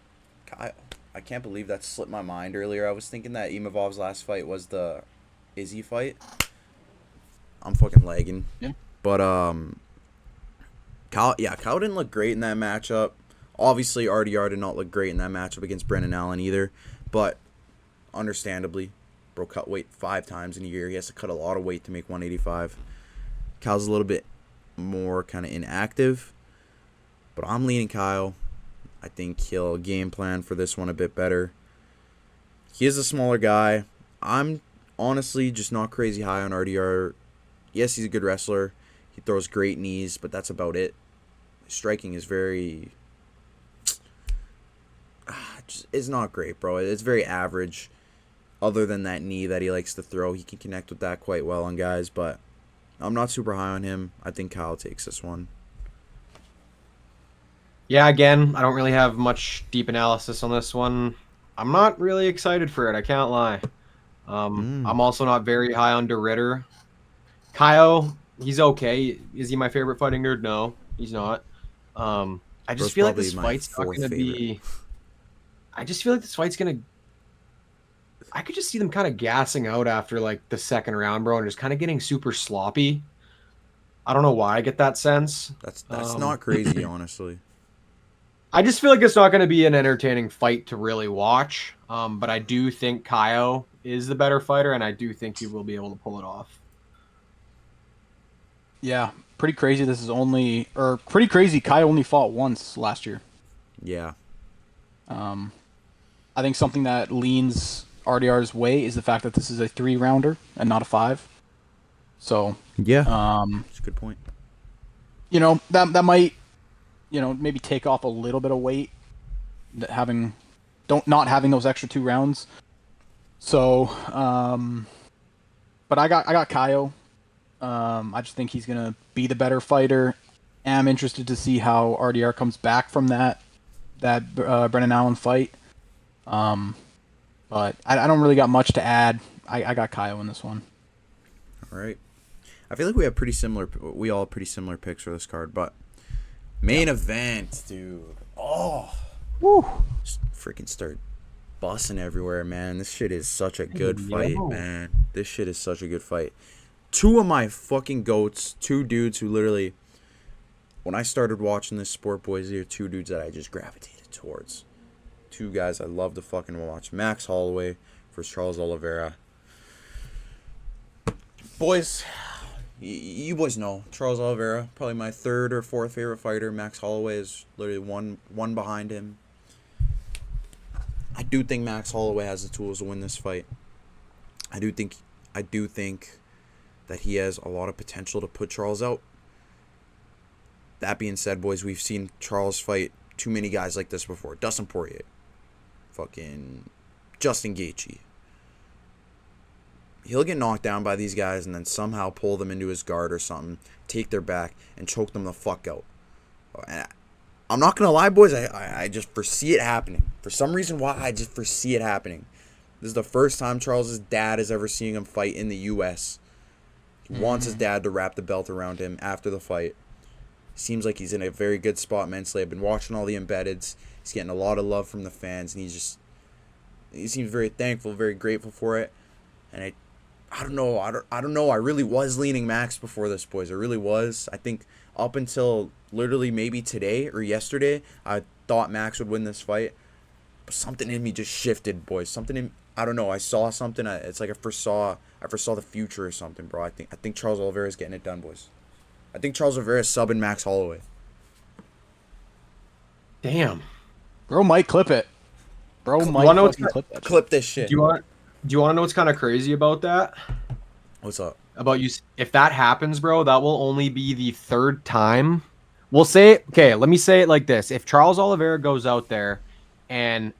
Kyle. I can't believe that slipped my mind earlier. I was thinking that Imavov's last fight was the Izzy fight. I'm fucking lagging. Yeah. But Kyle didn't look great in that matchup. Obviously, RDR did not look great in that matchup against Brendan Allen either. But understandably, bro cut weight 5 times in a year. He has to cut a lot of weight to make 185. Kyle's a little bit more kind of inactive, but I'm leaning Kyle. I think he'll game plan for this one a bit better. He is a smaller guy. I'm honestly just not crazy high on RDR. Yes, he's a good wrestler. He throws great knees, but that's about it. His striking is it's not great, bro. It's very average. Other than that knee that he likes to throw, he can connect with that quite well on guys, but I'm not super high on him. I think Kyle takes this one. Yeah, again, I don't really have much deep analysis on this one. I'm not really excited for it. I can't lie. I'm also not very high on de Ridder. Kyle, he's okay. Is he my favorite fighting nerd? No, he's not. I just feel like this fight's not going to be... I just feel like this fight's going to... I could just see them kind of gassing out after like the second round, bro, and just kind of getting super sloppy. I don't know why I get that sense. That's not crazy, honestly. I just feel like it's not going to be an entertaining fight to really watch. But I do think Kaio is the better fighter, and I do think he will be able to pull it off. Yeah, pretty crazy. Pretty crazy. Kai only fought once last year. Yeah. I think something that leans RDR's way is the fact that this is a 3-rounder and not a 5. So yeah, that's a good point. That might maybe take off a little bit of weight, not having those extra 2 rounds. So but I got Kaio. I just think he's gonna be the better fighter. Am interested to see how RDR comes back from that Brennan Allen fight. But I don't really got much to add. I got Kaio in this one. All right. I feel like we have we all have pretty similar picks for this card, but main event, dude. Oh. Woo. Just freaking start bussing everywhere, man. This shit is such a good fight, man. This shit is such a good fight. 2 of my fucking goats, 2 dudes who literally, when I started watching this sport, boys, these are 2 dudes that I just gravitated towards. 2 guys I love to fucking watch. Max Holloway versus Charles Oliveira. Boys, you boys know Charles Oliveira, probably my 3rd or 4th favorite fighter. Max Holloway is literally one behind him. I do think Max Holloway has the tools to win this fight. I do think that he has a lot of potential to put Charles out. That being said, boys, we've seen Charles fight too many guys like this before. Dustin Poirier. Fucking Justin Gaethje. He'll get knocked down by these guys and then somehow pull them into his guard or something, take their back, and choke them the fuck out. And I'm not going to lie, boys, I just foresee it happening. For some reason why, I just foresee it happening. This is the first time Charles' dad is ever seeing him fight in the U.S. He wants his dad to wrap the belt around him after the fight. Seems like he's in a very good spot mentally. I've been watching all the embeddeds. He's getting a lot of love from the fans, and He seems very thankful, very grateful for it. And I don't know. I don't know. I really was leaning Max before this, boys. I really was. I think up until literally maybe today or yesterday, I thought Max would win this fight. But something in me just shifted, boys. Something in, I don't know. I saw something. It's like I foresaw the future or something, bro. I think Charles Oliveira is getting it done, boys. I think Charles Oliveira is subbing Max Holloway. Damn. Bro might clip it. Bro might wanna know what's fucking clip that. Clip this shit. Do you want to know what's kind of crazy about that? What's up? About you, if that happens, bro, that will only be the third time. We'll say, okay, let me say it like this. If Charles Oliveira goes out there and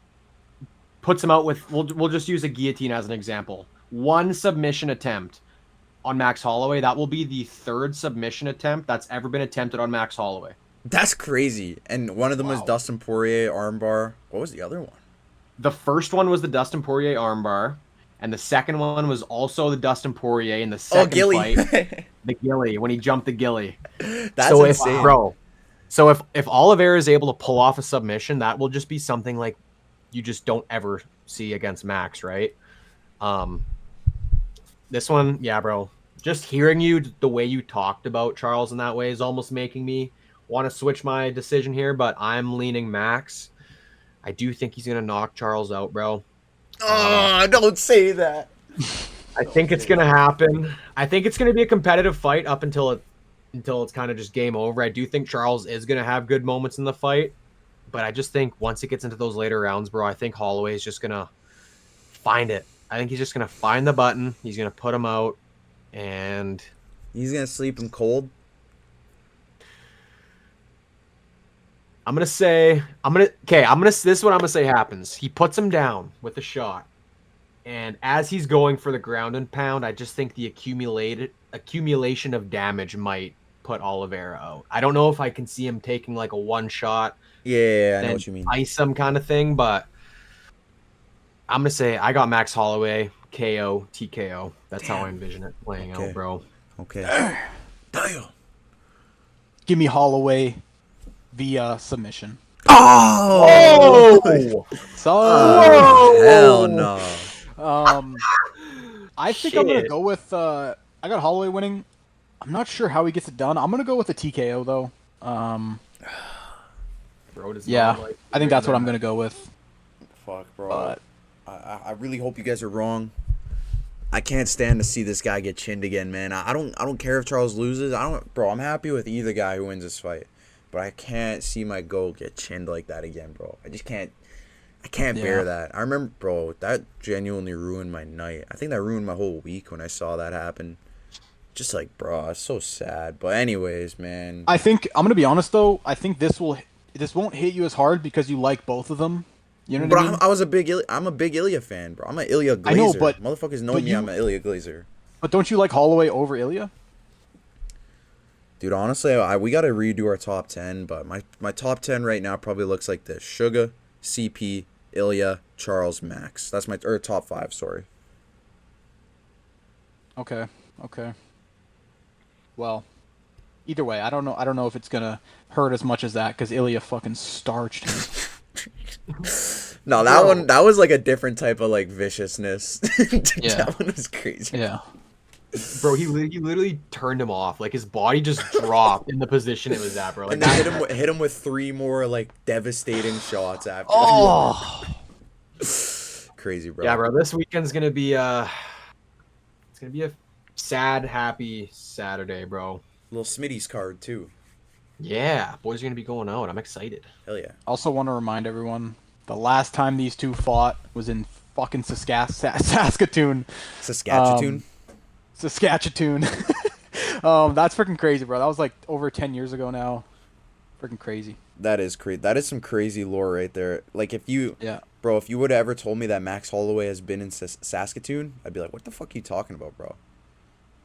puts him out with, we'll just use a guillotine as an example. One submission attempt on Max Holloway, that will be the third submission attempt that's ever been attempted on Max Holloway. That's crazy. And one of them was Wow. Dustin Poirier armbar. What was the other one? The first one was the Dustin Poirier armbar, and the second one was also the Dustin Poirier in the second Gilly. fight. The Gilly, when he jumped the Gilly. That's so insane. if Oliveira is able to pull off a submission, that will just be something like you just don't ever see against Max, right? This one, yeah, bro. Just hearing you, the way you talked about Charles in that way is almost making me want to switch my decision here, but I'm leaning Max. I do think he's gonna knock Charles out, bro. Oh, don't say that. I think it's gonna happen. I think it's gonna be a competitive fight up until it's kind of just game over. I do think Charles is gonna have good moments in the fight, but I just think once it gets into those later rounds, bro, I think Holloway is just gonna find it. I think he's just gonna find the button. He's gonna put him out, and He's gonna sleep him cold. this is what I'm gonna say happens. He puts him down with a shot, and as he's going for the ground and pound, I just think the accumulation of damage might put Oliveira out. I don't know if I can see him taking like a one shot, Yeah, I know then what you mean. ice him kind of thing, but I'm gonna say I got Max Holloway KO TKO. That's how I envision it playing Okay. out, bro. Okay. Damn. Give me Holloway via submission. Oh! So Hell no. I think I'm gonna Shit. go with I got Holloway winning. I'm not sure how he gets it done. I'm gonna go with the TKO though. Bro does Yeah, not like I think that's what I'm gonna go with. Fuck, bro. But I really hope you guys are wrong. I can't stand to see this guy get chinned again, man. I don't care if Charles loses. Bro, I'm happy with either guy who wins this fight. But I can't see my goat get chinned like that again, bro. I just can't. I can't bear that. I remember, bro, that genuinely ruined my night. I think that ruined my whole week when I saw that happen. Just like, bro, it's so sad. But anyways, man. I think I'm gonna be honest though. I think this won't hit you as hard because you like both of them. You know what I mean? I'm a big Ilya fan, bro. I'm an Ilya Glazer. I know, but- motherfuckers know but me. you- I'm an Ilya Glazer. But don't you like Holloway over Ilya? Dude, honestly, we got to redo our top 10, but my top 10 right now probably looks like this. Suga, CP, Ilya, Charles, Max. That's my top 5, sorry. Okay. Well, either way, I don't know if it's gonna hurt as much as that because Ilya fucking starched him. No, that was like a different type of like viciousness. Yeah. That one was crazy. Yeah. Bro, he literally turned him off. Like his body just dropped in the position it was at, bro. Like And then hit him with 3 more like devastating shots after. Oh. Crazy, bro. yeah, bro. This weekend's gonna be it's gonna be a sad, happy Saturday, bro. Little Smitty's card too. Yeah, boys are gonna be going out. I'm excited. Hell yeah. Also want to remind everyone, the last time these two fought was in fucking Saskatoon. Saskatchewan. Saskatchewan. That's freaking crazy, bro. That was like over 10 years ago now. Freaking crazy. That is crazy. That is some crazy lore right there. Like if you would have ever told me that Max Holloway has been in Saskatoon, I'd be like, what the fuck are you talking about, bro?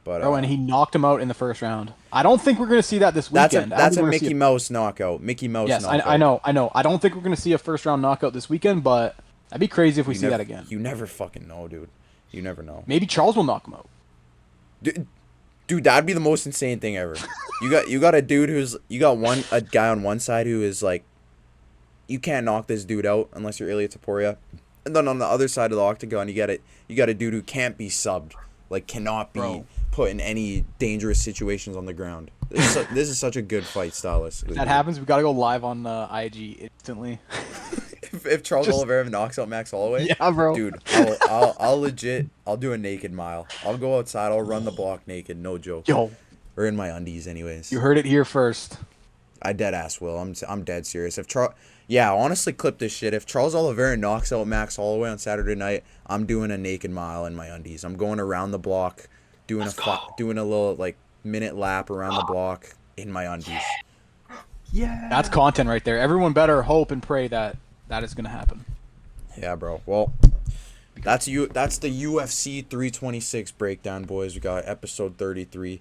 But Oh, and he knocked him out in the first round. I don't think we're going to see that this weekend. that's a a Mickey Mouse knockout. Mickey Mouse Yes, knockout. I know. I don't think we're going to see a first round knockout this weekend, but that'd be crazy if we see never, that again. You never fucking know, dude. You never know. Maybe Charles will knock him out. Dude, that'd be the most insane thing ever. You got a dude a guy on one side who is like, you can't knock this dude out unless you're Ilya Taporia. And then on the other side of the octagon, you got a dude who can't be subbed, like cannot be Bro. put in any dangerous situations on the ground. This is such a good fight stylist. If that happens, we gotta go live on IG instantly. If Charles Oliveira knocks out Max Holloway, Yeah, bro. dude, I'll legit, I'll do a naked mile. I'll go outside, I'll run the block naked, no joke. Yo, Or in my undies, anyways. you heard it here first. I dead ass will. I'm dead serious. Yeah, honestly, clip this shit. If Charles Oliveira knocks out Max Holloway on Saturday night, I'm doing a naked mile in my undies. I'm going around the block, doing a little like minute lap around the block in my undies. Yeah. That's content right there. Everyone better hope and pray that is gonna happen. Yeah, bro. Well, that's the UFC 326 breakdown, boys. We got episode 33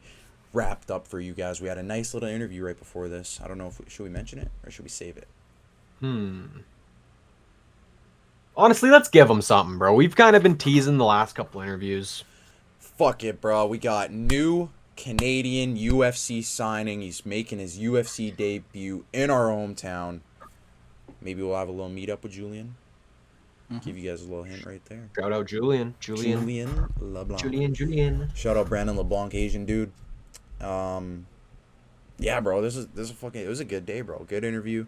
wrapped up for you guys. We had a nice little interview right before this. I don't know if should we mention it or should we save it? Honestly, let's give him something, bro. We've kind of been teasing the last couple interviews. Fuck it, bro. We got new Canadian UFC signing. He's making his UFC debut in our hometown. Maybe we'll have a little meetup with Julian. Give you guys a little hint right there. Shout out Julian. Julian LeBlanc. Julian. Shout out Brandon LeBlanc, Asian dude. Yeah, bro. This is it was a good day, bro. Good interview.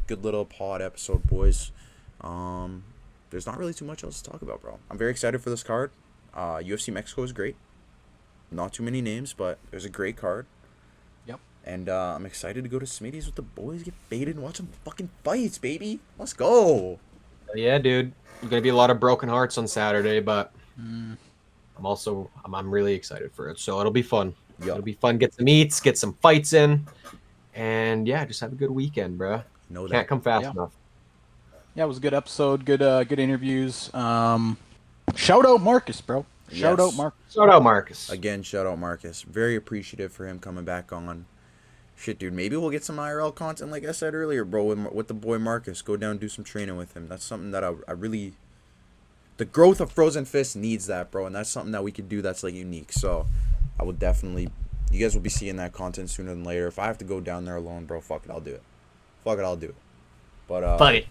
Good little pod episode, boys. There's not really too much else to talk about, bro. I'm very excited for this card. UFC Mexico is great. Not too many names, but there's a great card. Yep. And I'm excited to go to Smitty's with the boys, get faded, and watch some fucking fights, baby. Let's go. Yeah, dude. There's gonna be a lot of broken hearts on Saturday, but I'm really excited for it. So it'll be fun. Yup. It'll be fun. Get some eats, get some fights in, and yeah, just have a good weekend, bro. Know that. Can't come fast Yeah. enough. Yeah, it was a good episode. Good interviews. Shout out Marcus, bro. Shout Yes. out Marcus. Shout out Marcus. Again, shout out Marcus. Very appreciative for him coming back on. Shit, dude, maybe we'll get some IRL content, like I said earlier, bro, with the boy Marcus. Go down and do some training with him. That's something that I really... The growth of Frozen Fist needs that, bro, and that's something that we could do that's, like, unique. So, I will definitely... You guys will be seeing that content sooner than later. If I have to go down there alone, bro, fuck it, I'll do it. Fuck it, I'll do it. But, Fuck it.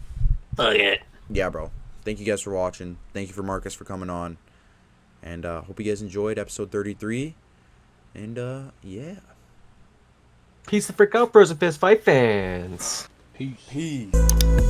Fuck it. yeah, bro. Thank you guys for watching. Thank you for Marcus for coming on. And hope you guys enjoyed episode 33. And, yeah. Peace the frick out, Frozen Fist fight fans. Peace. Peace.